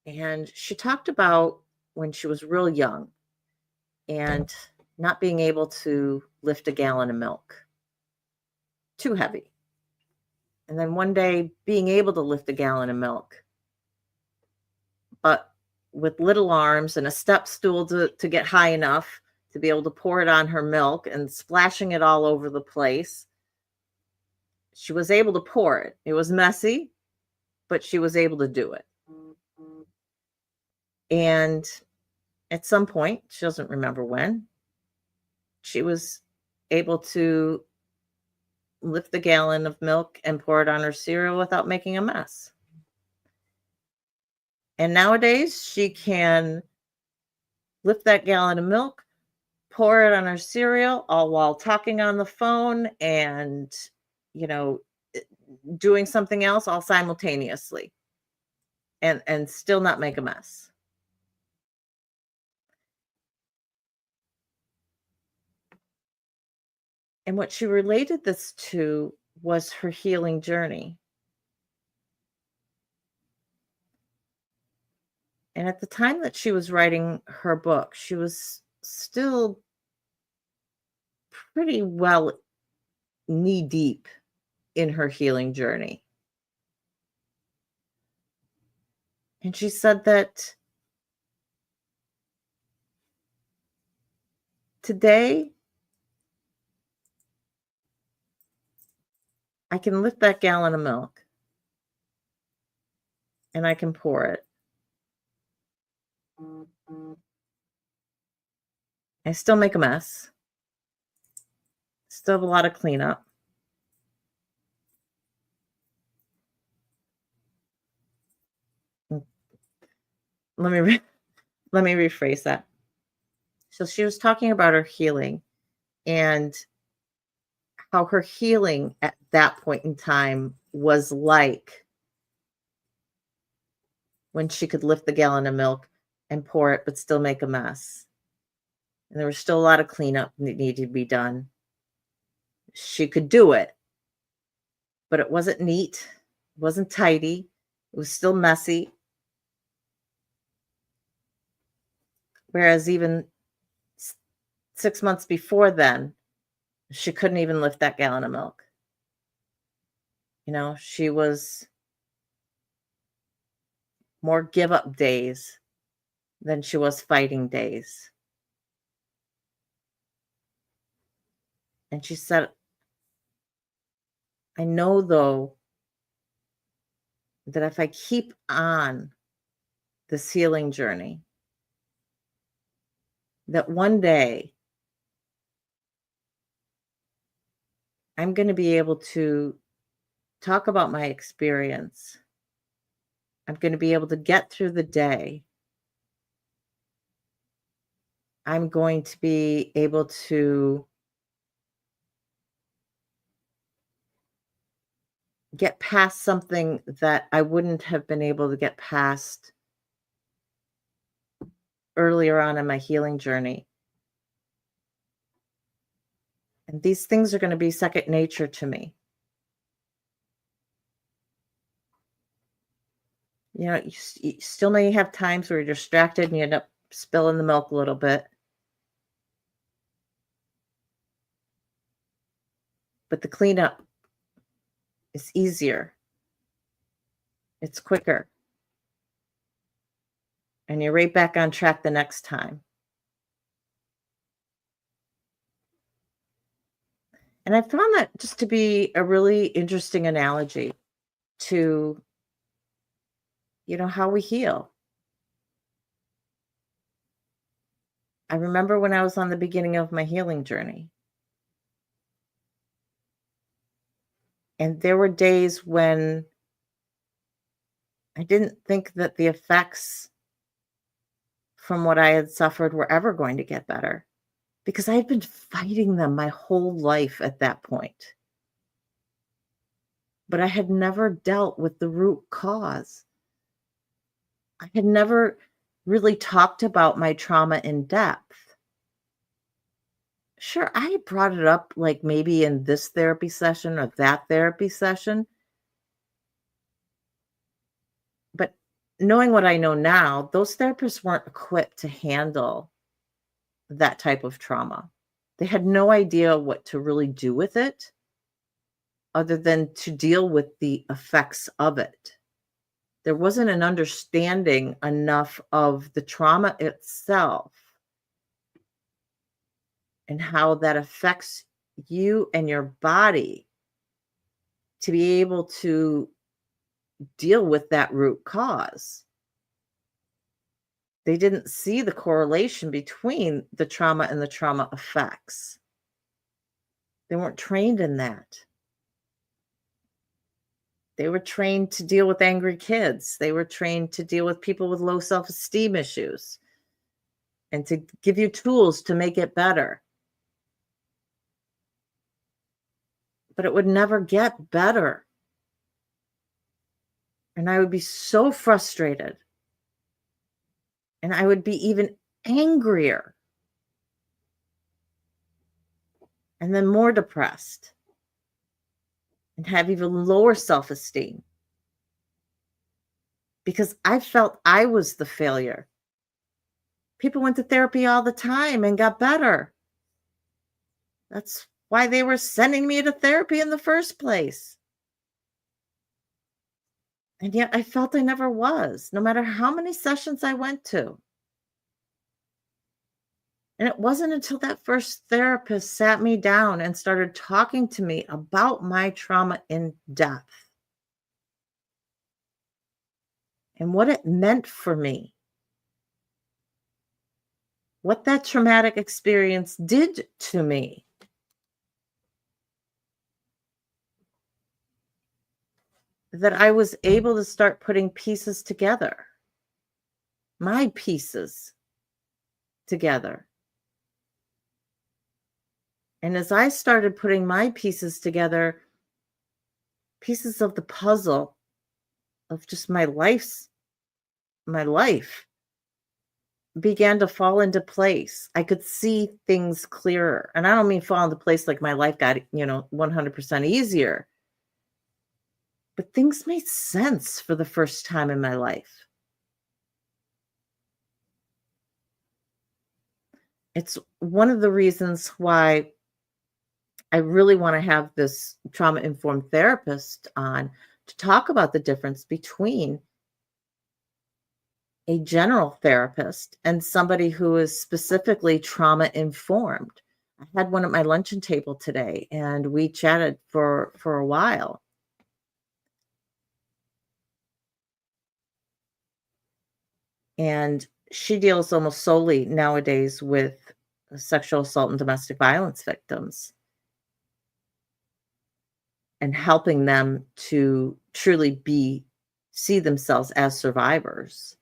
and she talked about when she was real young and not being able to lift a gallon of milk, too heavy. And then one day being able to lift a gallon of milk, but with little arms and a step stool to get high enough to be able to pour it on her milk and splashing it all over the place. She was able to pour it. It was messy, but she was able to do it. And at some point, she doesn't remember when, she was able to lift the gallon of milk and pour it on her cereal without making a mess. And nowadays, she can lift that gallon of milk, pour it on her cereal, all while talking on the phone and, you know, doing something else all simultaneously and still not make a mess. And what she related this to was her healing journey. And at the time that she was writing her book, she was still pretty well knee deep in her healing journey. And she said that today I can lift that gallon of milk and I can pour it. I still make a mess. Still have a lot of cleanup. Let me let me rephrase that. So she was talking about her healing and how her healing at that point in time was like when she could lift the gallon of milk and pour it, but still make a mess. And there was still a lot of cleanup that needed to be done. She could do it, but it wasn't neat. It wasn't tidy. It was still messy. Whereas even 6 months before then, she couldn't even lift that gallon of milk. You know, she was more give up days than she was fighting days. And she said, I know though that if I keep on this healing journey, that one day I'm going to be able to talk about my experience. I'm going to be able to get through the day. I'm going to be able to get past something that I wouldn't have been able to get past earlier on in my healing journey. And these things are going to be second nature to me. You know, you still may have times where you're distracted and you end up spilling the milk a little bit. But the cleanup is easier. It's quicker. And you're right back on track the next time. And I found that just to be a really interesting analogy to, you know, how we heal. I remember when I was on the beginning of my healing journey. And there were days when I didn't think that the effects from what I had suffered were ever going to get better because I had been fighting them my whole life at that point. But I had never dealt with the root cause. I had never really talked about my trauma in depth. Sure, I had brought it up like maybe in this therapy session or that therapy session. But knowing what I know now, those therapists weren't equipped to handle that type of trauma. They had no idea what to really do with it other than to deal with the effects of it. There wasn't an understanding enough of the trauma itself and how that affects you and your body to be able to deal with that root cause. They didn't see the correlation between the trauma and the trauma effects. They weren't trained in that. They were trained to deal with angry kids. They were trained to deal with people with low self-esteem issues and to give you tools to make it better. But it would never get better. And I would be so frustrated. And I would be even angrier and then more depressed and have even lower self-esteem because I felt I was the failure. People went to therapy all the time and got better. That's why they were sending me to therapy in the first place. And yet I felt I never was, no matter how many sessions I went to. And it wasn't until that first therapist sat me down and started talking to me about my trauma in depth and what it meant for me, what that traumatic experience did to me. That I was able to start putting pieces together, my pieces together. And as I started putting my pieces together, pieces of the puzzle of just my life began to fall into place. I could see things clearer. And I don't mean fall into place like my life got, 100% easier. But things made sense for the first time in my life. It's one of the reasons why I really want to have this trauma-informed therapist on to talk about the difference between a general therapist and somebody who is specifically trauma-informed. I had one at my luncheon table today, and we chatted for a while. And she deals almost solely nowadays with sexual assault and domestic violence victims and helping them to truly see themselves as survivors.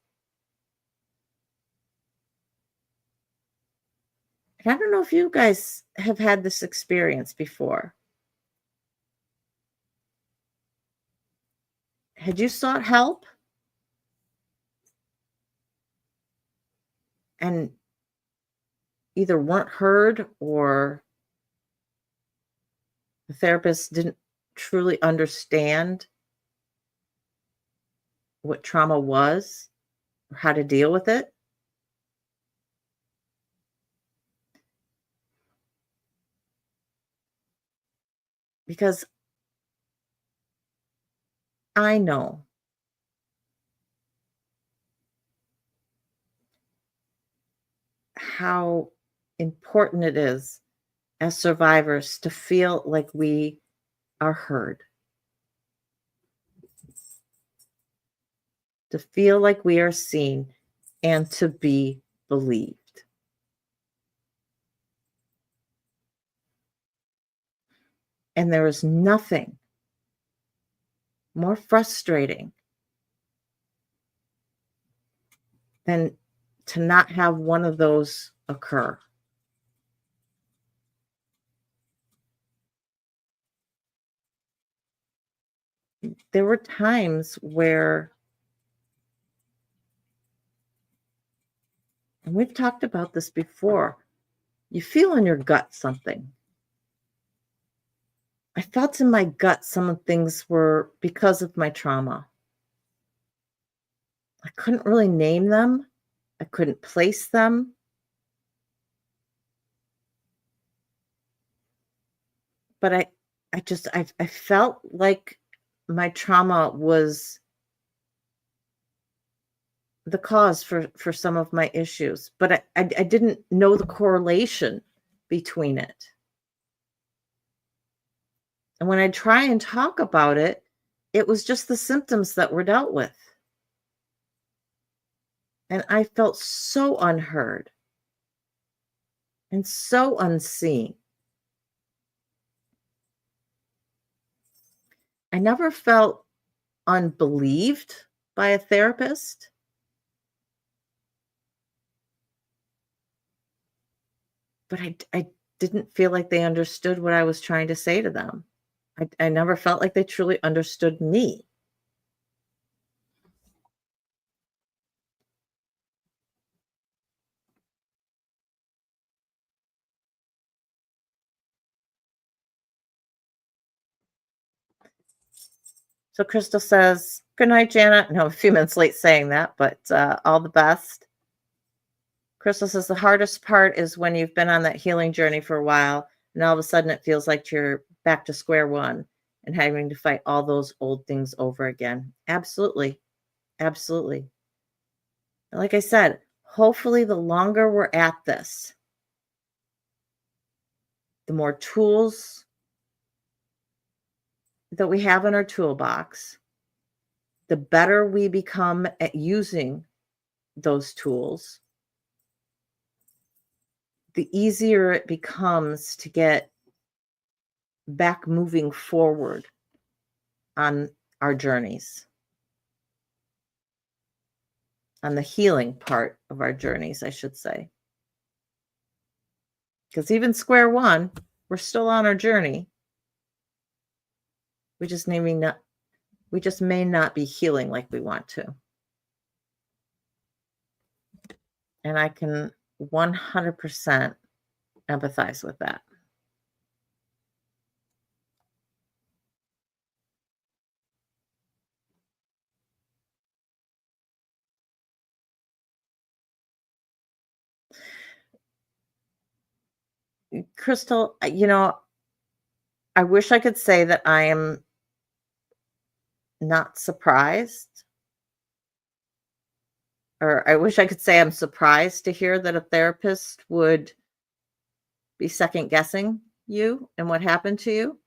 And I don't know if you guys have had this experience before. Had you sought help and either weren't heard or the therapist didn't truly understand what trauma was or how to deal with it? Because I know how important it is as survivors to feel like we are heard, to feel like we are seen, and to be believed. And there is nothing more frustrating than to not have one of those occur. There were times where, and we've talked about this before, you feel in your gut something. I felt in my gut some of things were because of my trauma. I couldn't really name them. I couldn't place them. But I felt like my trauma was the cause for some of my issues, but I didn't know the correlation between it. And when I try and talk about it, it was just the symptoms that were dealt with. And I felt so unheard and so unseen. I never felt unbelieved by a therapist. But I didn't feel like they understood what I was trying to say to them. I never felt like they truly understood me. So Crystal says, "Good night, Janet." No, a few minutes late saying that, but all the best. Crystal says, "The hardest part is when you've been on that healing journey for a while, and all of a sudden it feels like you're back to square one and having to fight all those old things over again." Absolutely. Absolutely. Like I said, hopefully the longer we're at this, the more tools that we have in our toolbox, the better we become at using those tools, the easier it becomes to get back moving forward on our journeys, on the healing part of our journeys, I should say. Because even square one, we're still on our journey. We just may not be healing like we want to. And I can 100% empathize with that. Crystal, I wish I could say that I am not surprised, or I wish I could say I'm surprised to hear that a therapist would be second guessing you and what happened to you.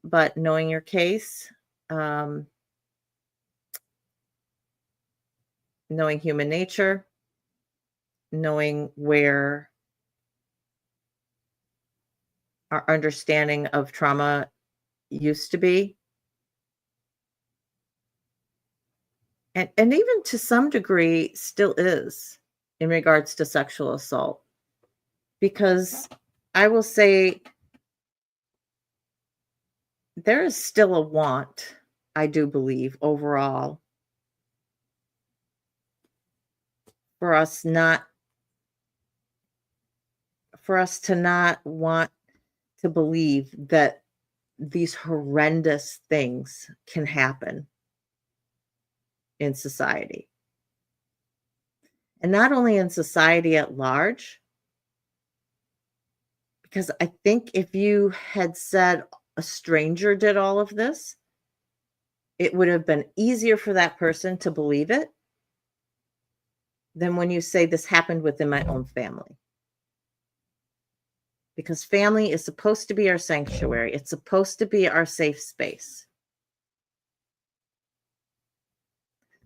But knowing your case, knowing human nature, knowing where our understanding of trauma used to be, and even to some degree still is in regards to sexual assault. Because I will say there is still a want, I do believe, overall, for us to not want to believe that these horrendous things can happen in society. And not only in society at large, because I think if you had said a stranger did all of this, it would have been easier for that person to believe it than when you say this happened within my own family. Because family is supposed to be our sanctuary. It's supposed to be our safe space.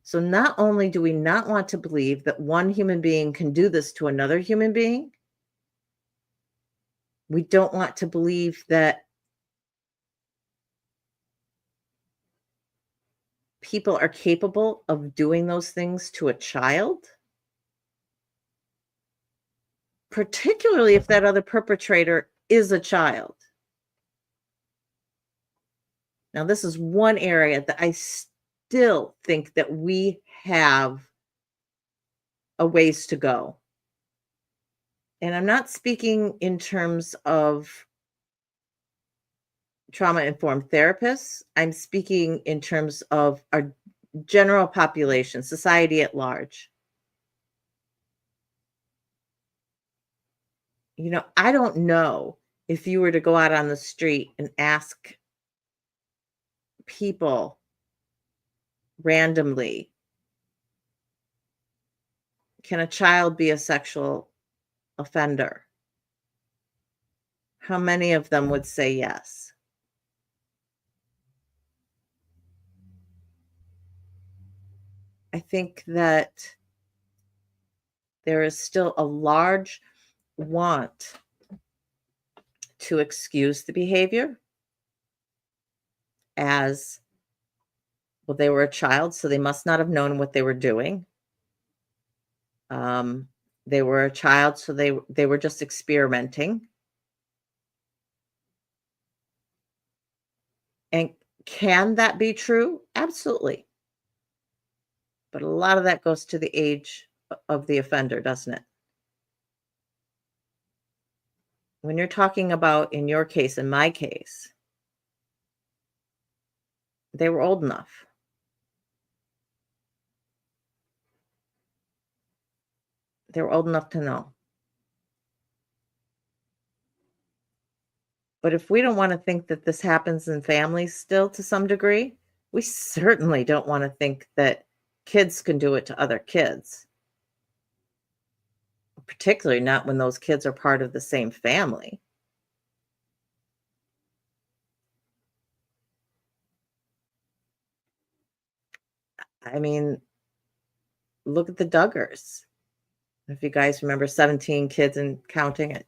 So not only do we not want to believe that one human being can do this to another human being, we don't want to believe that people are capable of doing those things to a child, particularly if that other perpetrator is a child. Now, this is one area that I still think that we have a ways to go. And I'm not speaking in terms of trauma-informed therapists. I'm speaking in terms of our general population, society at large. I don't know if you were to go out on the street and ask people randomly, can a child be a sexual offender? How many of them would say yes? I think that there is still a large want to excuse the behavior as Well, they were a child, so they must not have known what they were doing. They were a child, so they were just experimenting. And can that be true? Absolutely. But a lot of that goes to the age of the offender, doesn't it? When you're talking about, in your case, in my case, they were old enough. They were old enough to know. But if we don't want to think that this happens in families still to some degree, we certainly don't want to think that kids can do it to other kids, particularly not when those kids are part of the same family. I mean, look at the Duggars. If you guys remember 17 kids and counting, I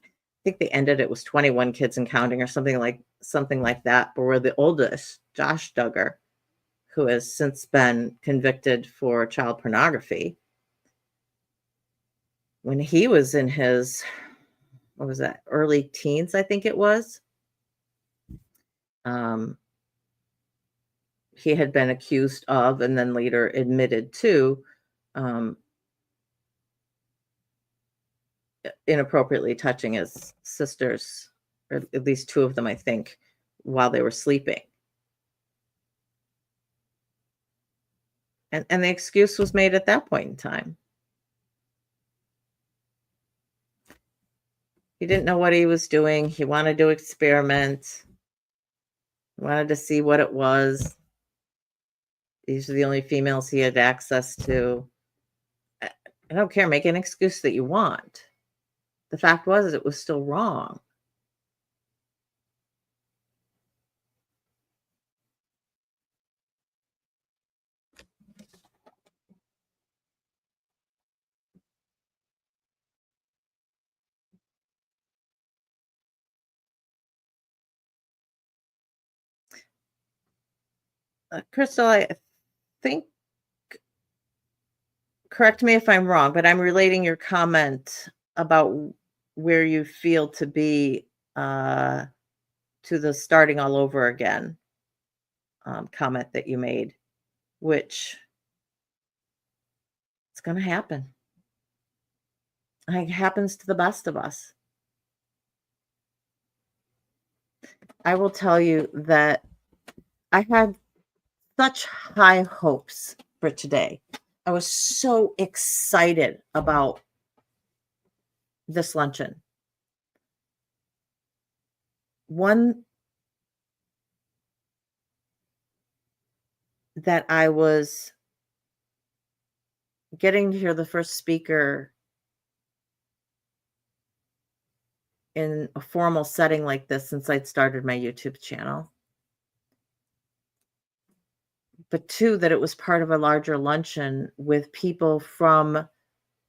think they ended it was 21 kids and counting or something like that. But we're the oldest, Josh Duggar, who has since been convicted for child pornography. When he was in his, what was that, early teens, I think it was, um, he had been accused of and then later admitted to um, inappropriately touching his sisters, or at least two of them, I think, while they were sleeping. And the excuse was made at that point in time. He didn't know what he was doing. He wanted to experiment. He wanted to see what it was. These are the only females he had access to. I don't care. Make an excuse that you want. The fact was, it was still wrong. Crystal, I think, correct me if I'm wrong, but I'm relating your comment about where you feel to be to the starting all over again comment that you made, which it's going to happen. It happens to the best of us. I will tell you that I had such high hopes for today. I was so excited about this luncheon. One that I was getting to hear the first speaker in a formal setting like this since I'd started my YouTube channel. But two, that it was part of a larger luncheon with people from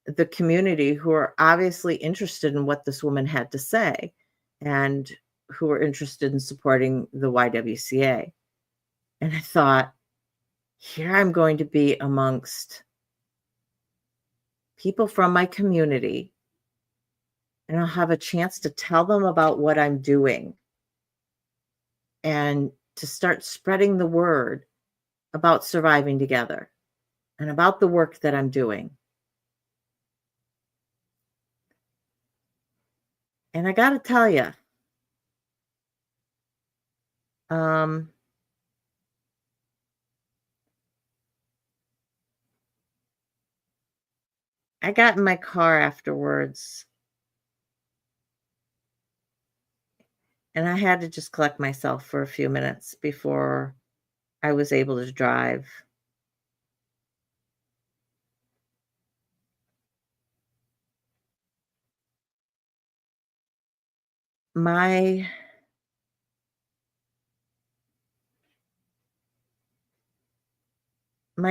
the community who are obviously interested in what this woman had to say and who are interested in supporting the YWCA. And I thought, here I'm going to be amongst people from my community, and I'll have a chance to tell them about what I'm doing and to start spreading the word about surviving together and about the work that I'm doing. And I got to tell you, I got in my car afterwards and I had to just collect myself for a few minutes before I was able to drive. My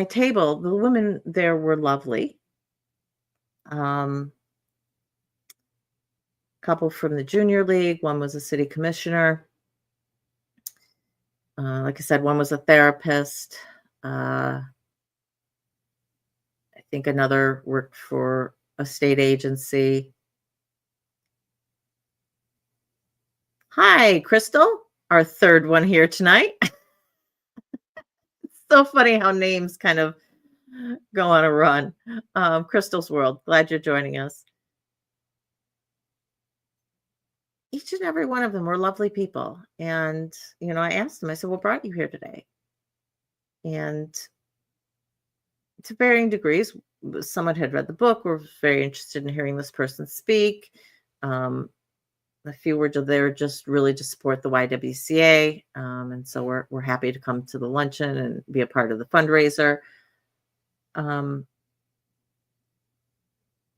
table, the women there were lovely. Couple from the junior league, one was a city commissioner. Like I said, one was a therapist. I think another worked for a state agency. Hi, Crystal, our third one here tonight. It's so funny how names kind of go on a run. Crystal's World, glad you're joining us. Each and every one of them were lovely people. And, I asked them, I said, what brought you here today? And to varying degrees, someone had read the book, were very interested in hearing this person speak. A few were there just really to support the YWCA. And so we're happy to come to the luncheon and be a part of the fundraiser. And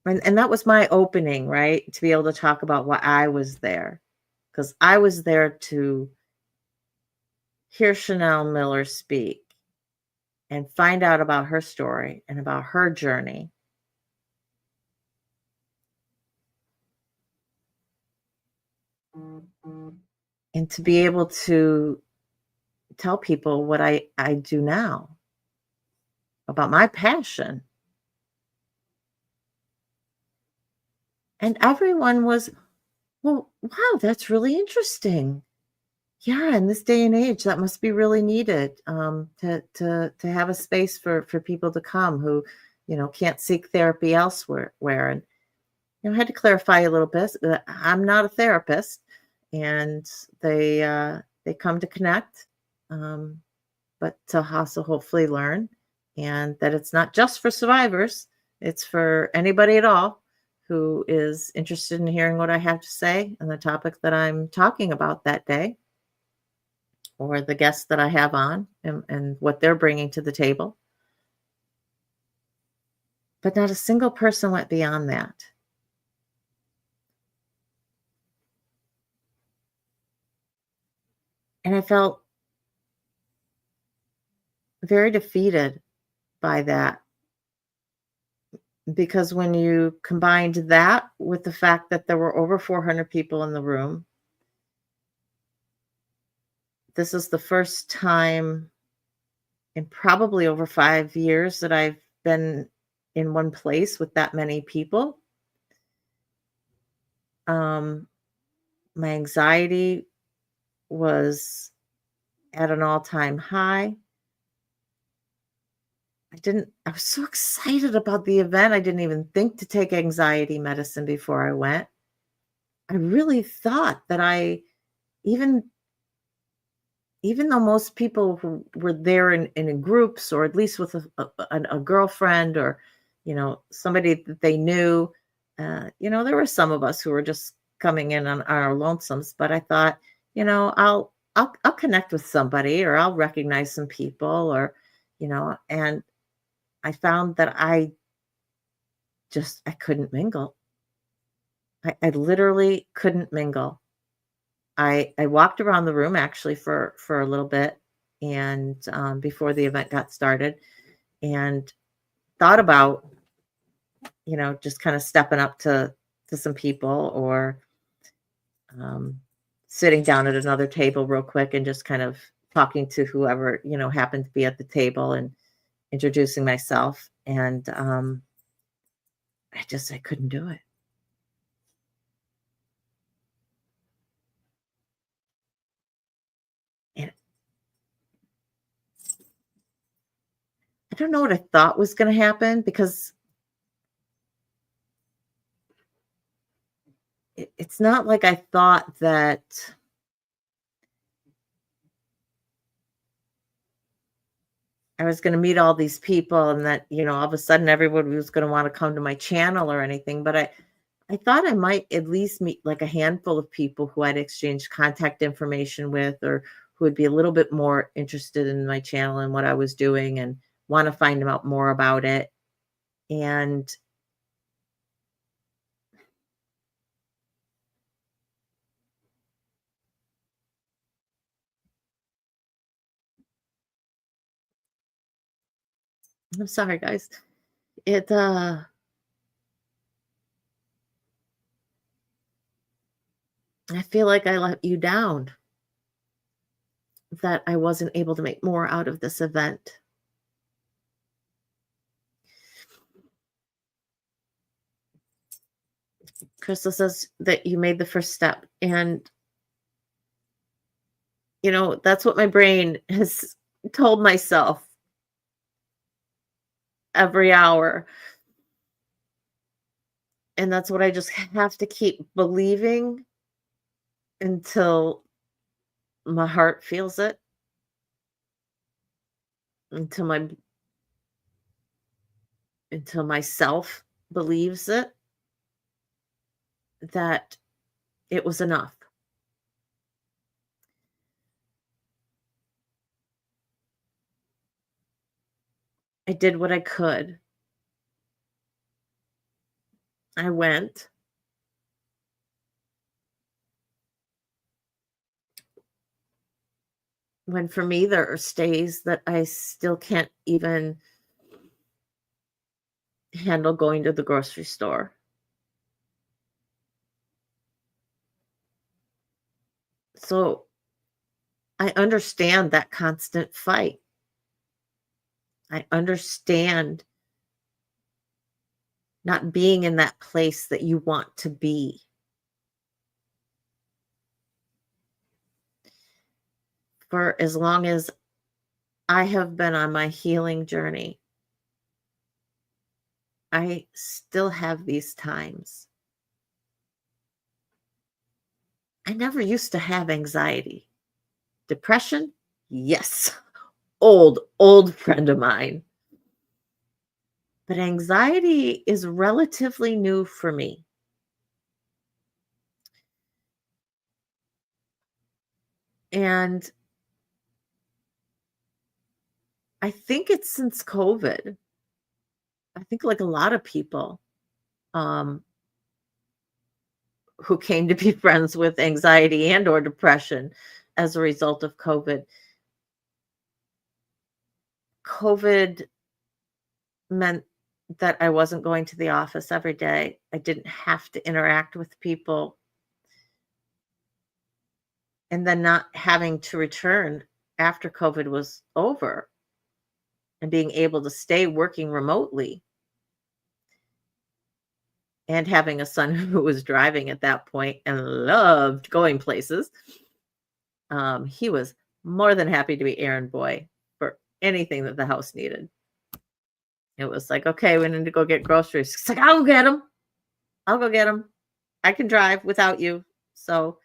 that was my opening, right? To be able to talk about why I was there. Because I was there to hear Chanel Miller speak and find out about her story and about her journey. And to be able to tell people what I do now about my passion. And everyone was, well, wow, that's really interesting. Yeah, in this day and age, that must be really needed, to have a space for people to come who, can't seek therapy elsewhere. And I had to clarify a little bit that I'm not a therapist, and they come to connect, but to also hopefully learn, and that it's not just for survivors; it's for anybody at all who is interested in hearing what I have to say and the topic that I'm talking about that day, or the guests that I have on and what they're bringing to the table. But not a single person went beyond that. And I felt very defeated by that, because when you combined that with the fact that there were over 400 people in the room, this is the first time in probably over 5 years that I've been in one place with that many people. My anxiety was at an all-time high. I was so excited about the event. I didn't even think to take anxiety medicine before I went. I really thought that even even though most people who were there in groups, or at least with a girlfriend, or somebody that they knew, there were some of us who were just coming in on our lonesomes. But I thought, I'll connect with somebody, or I'll recognize some people, or and I found that I couldn't mingle. I literally couldn't mingle. I walked around the room actually for a little bit, and before the event got started, and thought about just kind of stepping up to some people, or sitting down at another table real quick and just kind of talking to whoever happened to be at the table and introducing myself. And I couldn't do it. And I don't know what I thought was going to happen, because it's not like I thought that I was going to meet all these people, and that, all of a sudden everybody was going to want to come to my channel or anything. But I thought I might at least meet like a handful of people who I'd exchanged contact information with, or who would be a little bit more interested in my channel and what I was doing, and want to find out more about it. And I'm sorry, guys. It I feel like I let you down, that I wasn't able to make more out of this event. Crystal says that you made the first step. And, that's what my brain has told myself every hour. And that's what I just have to keep believing until my heart feels it, until myself believes it, that it was enough. I did what I could. I went. When for me, there are days that I still can't even handle going to the grocery store. So I understand that constant fight. I understand not being in that place that you want to be. For as long as I have been on my healing journey, I still have these times. I never used to have anxiety. Depression? Yes. Old friend of mine. But anxiety is relatively new for me. And I think it's since COVID. I think like a lot of people who came to be friends with anxiety and or depression as a result of COVID. COVID meant that I wasn't going to the office every day. I didn't have to interact with people. And then not having to return after COVID was over and being able to stay working remotely and having a son who was driving at that point and loved going places. He was more than happy to be errand boy for anything that the house needed. It was like, okay, we need to go get groceries. It's like, I'll get them. I'll go get them. I can drive without you. So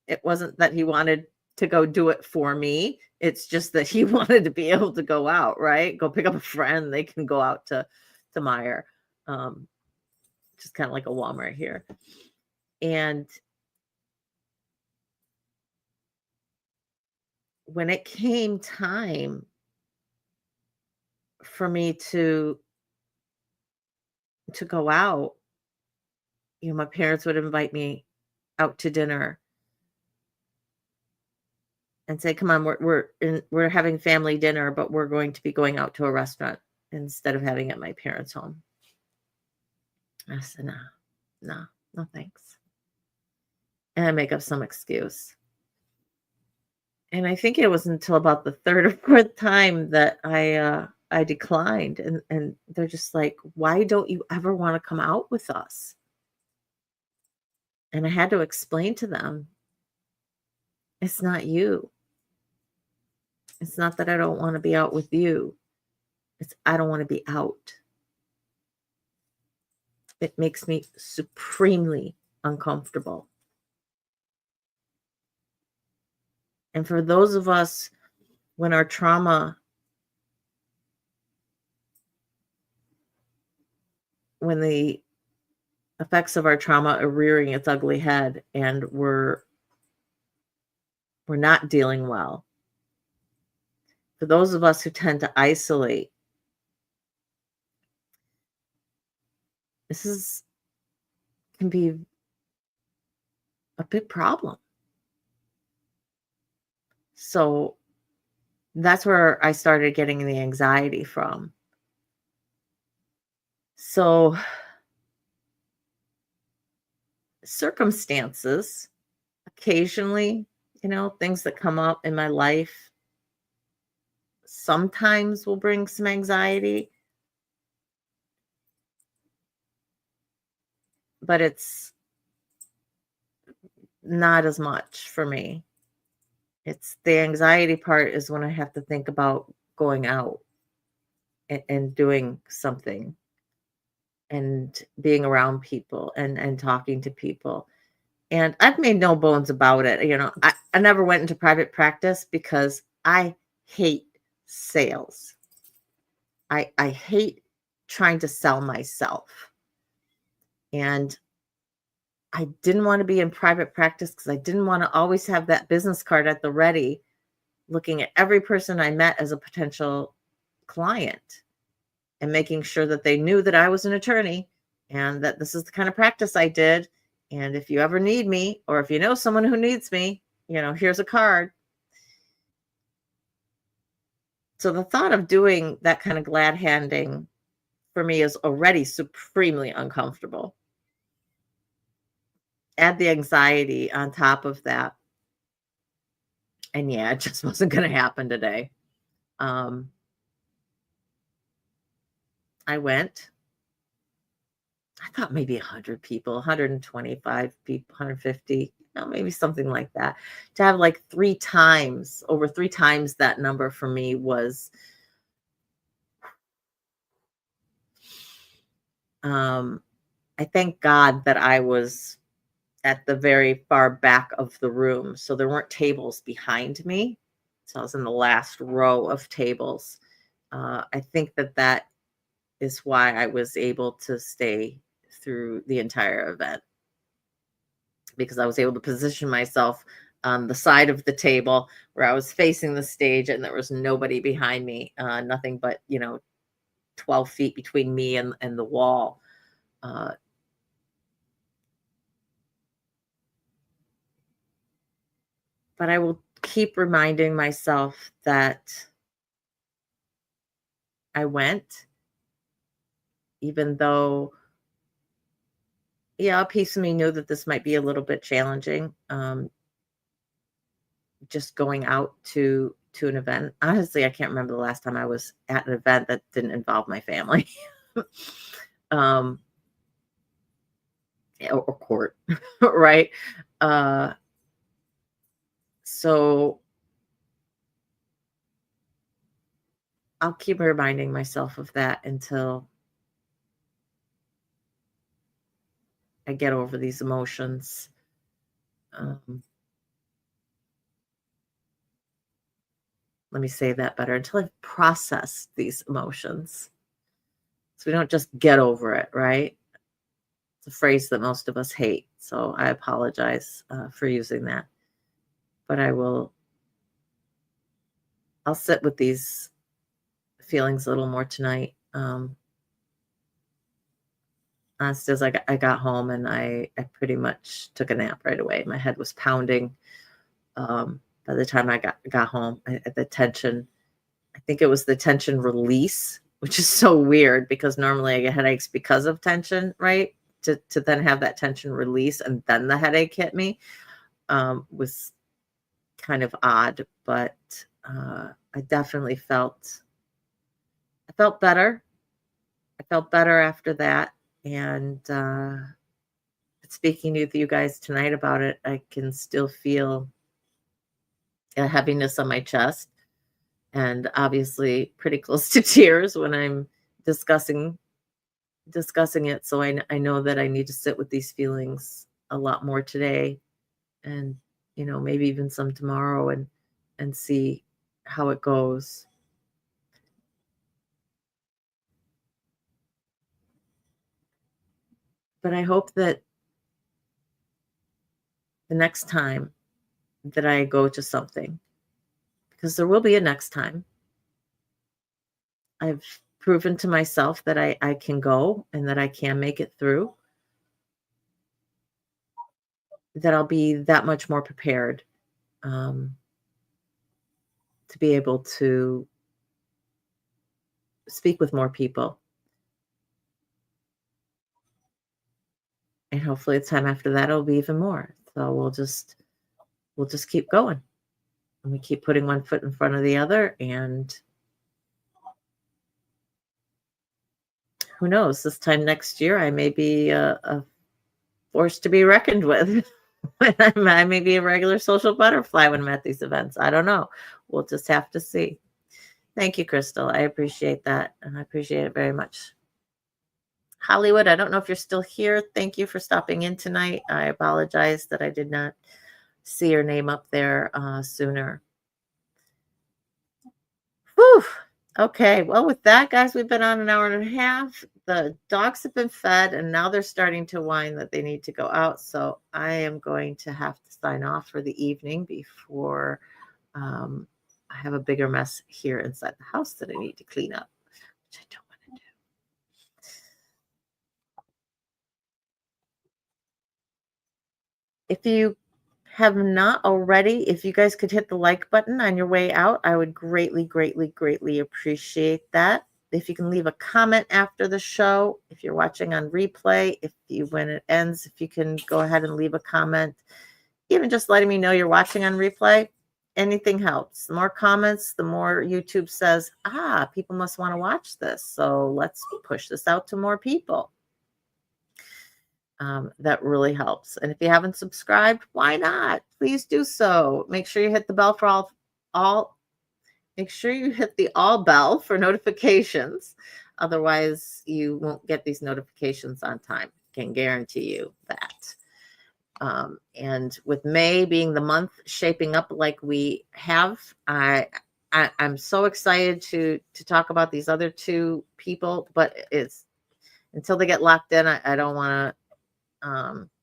it wasn't that he wanted to go do it for me. It's just that he wanted to be able to go out, right? Go pick up a friend. They can go out to Meyer. Just kind of like a Walmart here. And when it came time for me to go out, my parents would invite me out to dinner and say, "Come on, we're having family dinner, but we're going to be going out to a restaurant instead of having it at my parents' home." I said, "No, no, thanks." And I make up some excuse. And I think it was until about the third or fourth time that I declined, and they're just like, "Why don't you ever want to come out with us?" And I had to explain to them, it's not you. It's not that I don't want to be out with you. It's I don't want to be out. It makes me supremely uncomfortable. And for those of us when our trauma, when the effects of our trauma are rearing its ugly head and we're not dealing well. For those of us who tend to isolate, can be a big problem. So that's where I started getting the anxiety from. So circumstances, occasionally, things that come up in my life sometimes will bring some anxiety, but it's not as much for me. It's the anxiety part is when I have to think about going out and doing something and being around people and talking to people. And I've made no bones about it. I never went into private practice because I hate sales. I hate trying to sell myself. And I didn't want to be in private practice because I didn't want to always have that business card at the ready, looking at every person I met as a potential client and making sure that they knew that I was an attorney and that this is the kind of practice I did. And if you ever need me, or if you know someone who needs me, here's a card. So the thought of doing that kind of glad handing for me is already supremely uncomfortable. Add the anxiety on top of that. And yeah, it just wasn't going to happen today. I went. I thought maybe 100 people, 125 people, 150, maybe something like that. To have like over three times that number for me was, I thank God that I was at the very far back of the room. So there weren't tables behind me. So I was in the last row of tables. I think that is why I was able to stay through the entire event, because I was able to position myself on the side of the table where I was facing the stage and there was nobody behind me, nothing but, 12 feet between me and the wall. But I will keep reminding myself that I went, even though, yeah, a piece of me knew that this might be a little bit challenging. Just going out to an event. Honestly, I can't remember the last time I was at an event that didn't involve my family. um, or court, right? So I'll keep reminding myself of that until I get over these emotions. Let me say that better, until I've processed these emotions. So we don't just get over it, right? It's a phrase that most of us hate. So I apologize for using that. But I'll sit with these feelings a little more tonight. Honestly, as I got home and I pretty much took a nap right away. My head was pounding. By the time I got home, the tension, I think it was the tension release, which is so weird because normally I get headaches because of tension, right? To then have that tension release and then the headache hit me was kind of odd, but I definitely felt better. I felt better after that. And speaking with you guys tonight about it, I can still feel a heaviness on my chest, and obviously pretty close to tears when I'm discussing it. So I know that I need to sit with these feelings a lot more today, and maybe even some tomorrow, and see how it goes. But I hope that the next time that I go to something, because there will be a next time, I've proven to myself that I can go and that I can make it through, that I'll be that much more prepared um, to be able to speak with more people. And hopefully the time after that it'll be even more. So we'll just keep going. And we keep putting one foot in front of the other, and who knows, this time next year I may be a force to be reckoned with. I may be a regular social butterfly when I'm at these events. I don't know. We'll just have to see. Thank you, Crystal. I appreciate that. And I appreciate it very much. Hollywood, I don't know if you're still here. Thank you for stopping in tonight. I apologize that I did not see your name up there sooner. Whew. Okay, well, with that, guys, we've been on an hour and a half. The dogs have been fed, and now they're starting to whine that they need to go out. So I am going to have to sign off for the evening before I have a bigger mess here inside the house that I need to clean up, which I don't want to do. If you have not already, if you guys could hit the like button on your way out, I would greatly, greatly, greatly appreciate that. If you can leave a comment after the show, if you're watching on replay, when it ends, if you can go ahead and leave a comment, even just letting me know you're watching on replay, anything helps. The more comments, the more YouTube says, people must want to watch this. So let's push this out to more people. That really helps. And if you haven't subscribed, why not? Please do so. Make sure you hit the bell for make sure you hit the all bell for notifications. Otherwise, you won't get these notifications on time. Can guarantee you that. And with May being the month shaping up like we have, I'm so excited to talk about these other two people, but it's until they get locked in, I don't want to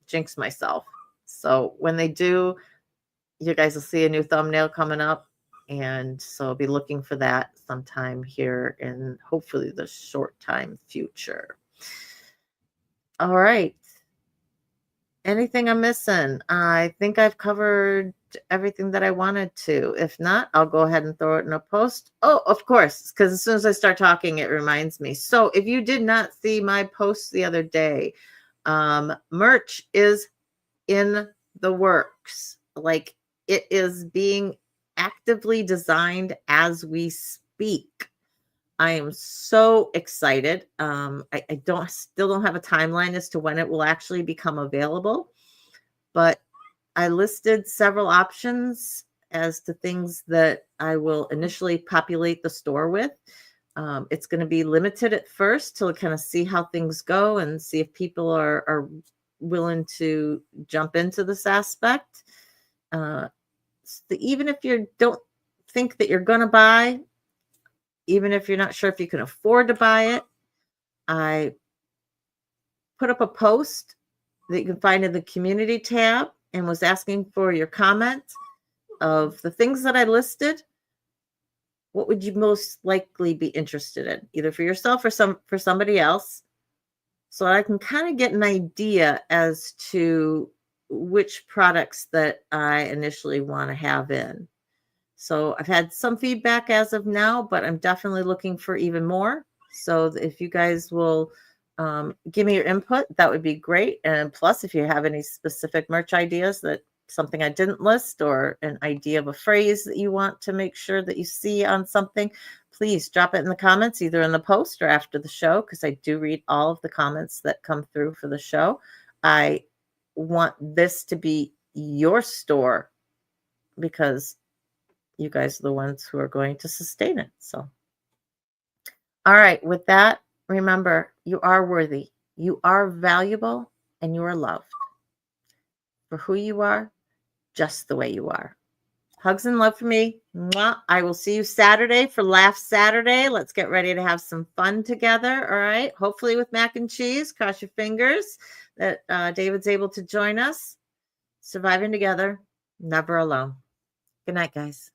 jinx myself. So when they do, you guys will see a new thumbnail coming up, and so I'll be looking for that sometime here in hopefully the short time future. All right, anything I'm missing? I think I've covered everything that I wanted to. If not, I'll go ahead and throw it in a post. Oh, of course, because as soon as I start talking, it reminds me. So if you did not see my post the other day, merch is in the works. Like, it is being actively designed as we speak. I am so excited. I still don't have a timeline as to when it will actually become available, but I listed several options as to things that I will initially populate the store with. It's going to be limited at first to kind of see how things go and see if people are willing to jump into this aspect. Even if you don't think that you're going to buy, even if you're not sure if you can afford to buy it, I put up a post that you can find in the community tab and was asking for your comment of the things that I listed. What would you most likely be interested in, either for yourself or for somebody else, so I can kind of get an idea as to which products that I initially want to have in. So I've had some feedback as of now, but I'm definitely looking for even more. So if you guys will give me your input, that would be great. And plus, if you have any specific merch ideas, that something I didn't list, or an idea of a phrase that you want to make sure that you see on something, please drop it in the comments, either in the post or after the show, because I do read all of the comments that come through for the show. I want this to be your store because you guys are the ones who are going to sustain it. So, all right, with that, remember, you are worthy, you are valuable, and you are loved for who you are, just the way you are. Hugs and love for me. Mwah. I will see you Saturday for Laugh Saturday. Let's get ready to have some fun together. All right. Hopefully with mac and cheese. Cross your fingers that David's able to join us. Surviving together, never alone. Good night, guys.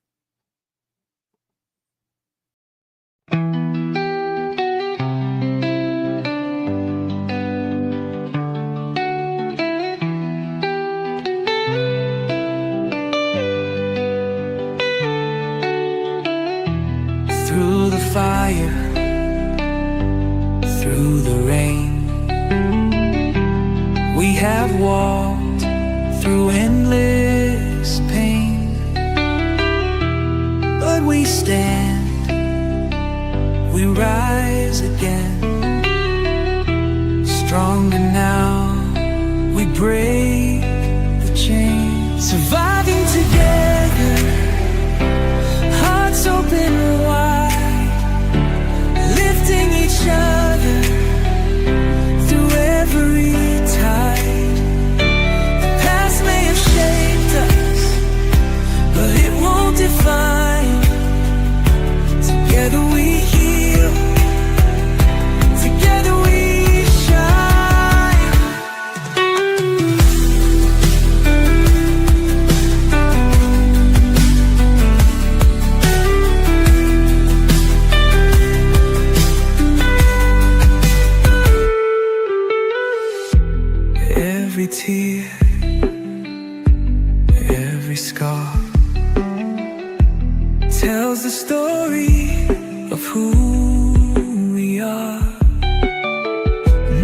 Through the fire, through the rain, we have walked through endless pain, but we stand, we rise again, stronger now, we break the chain. every scar tells the story of who we are.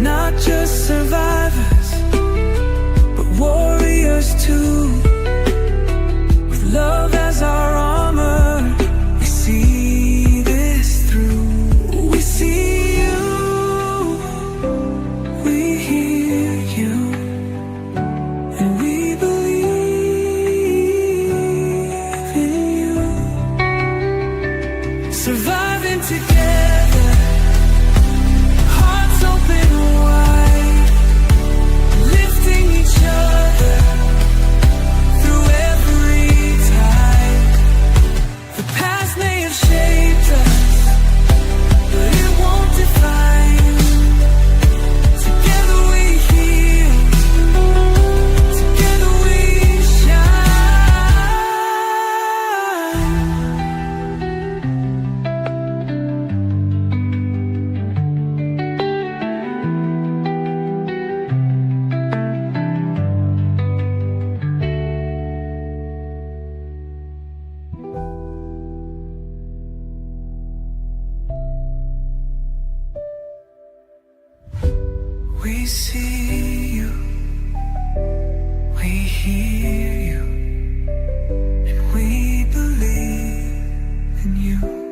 Not just survivors, but warriors too. With love as our armor, we see this through. We see you, we hear you, and we believe in you. Surviving together, hearts open wide, lifting each other through every tide. The past may have shaped us, but it won't define. Together we heal, together we shine. We see you, we hear you, and we believe in you.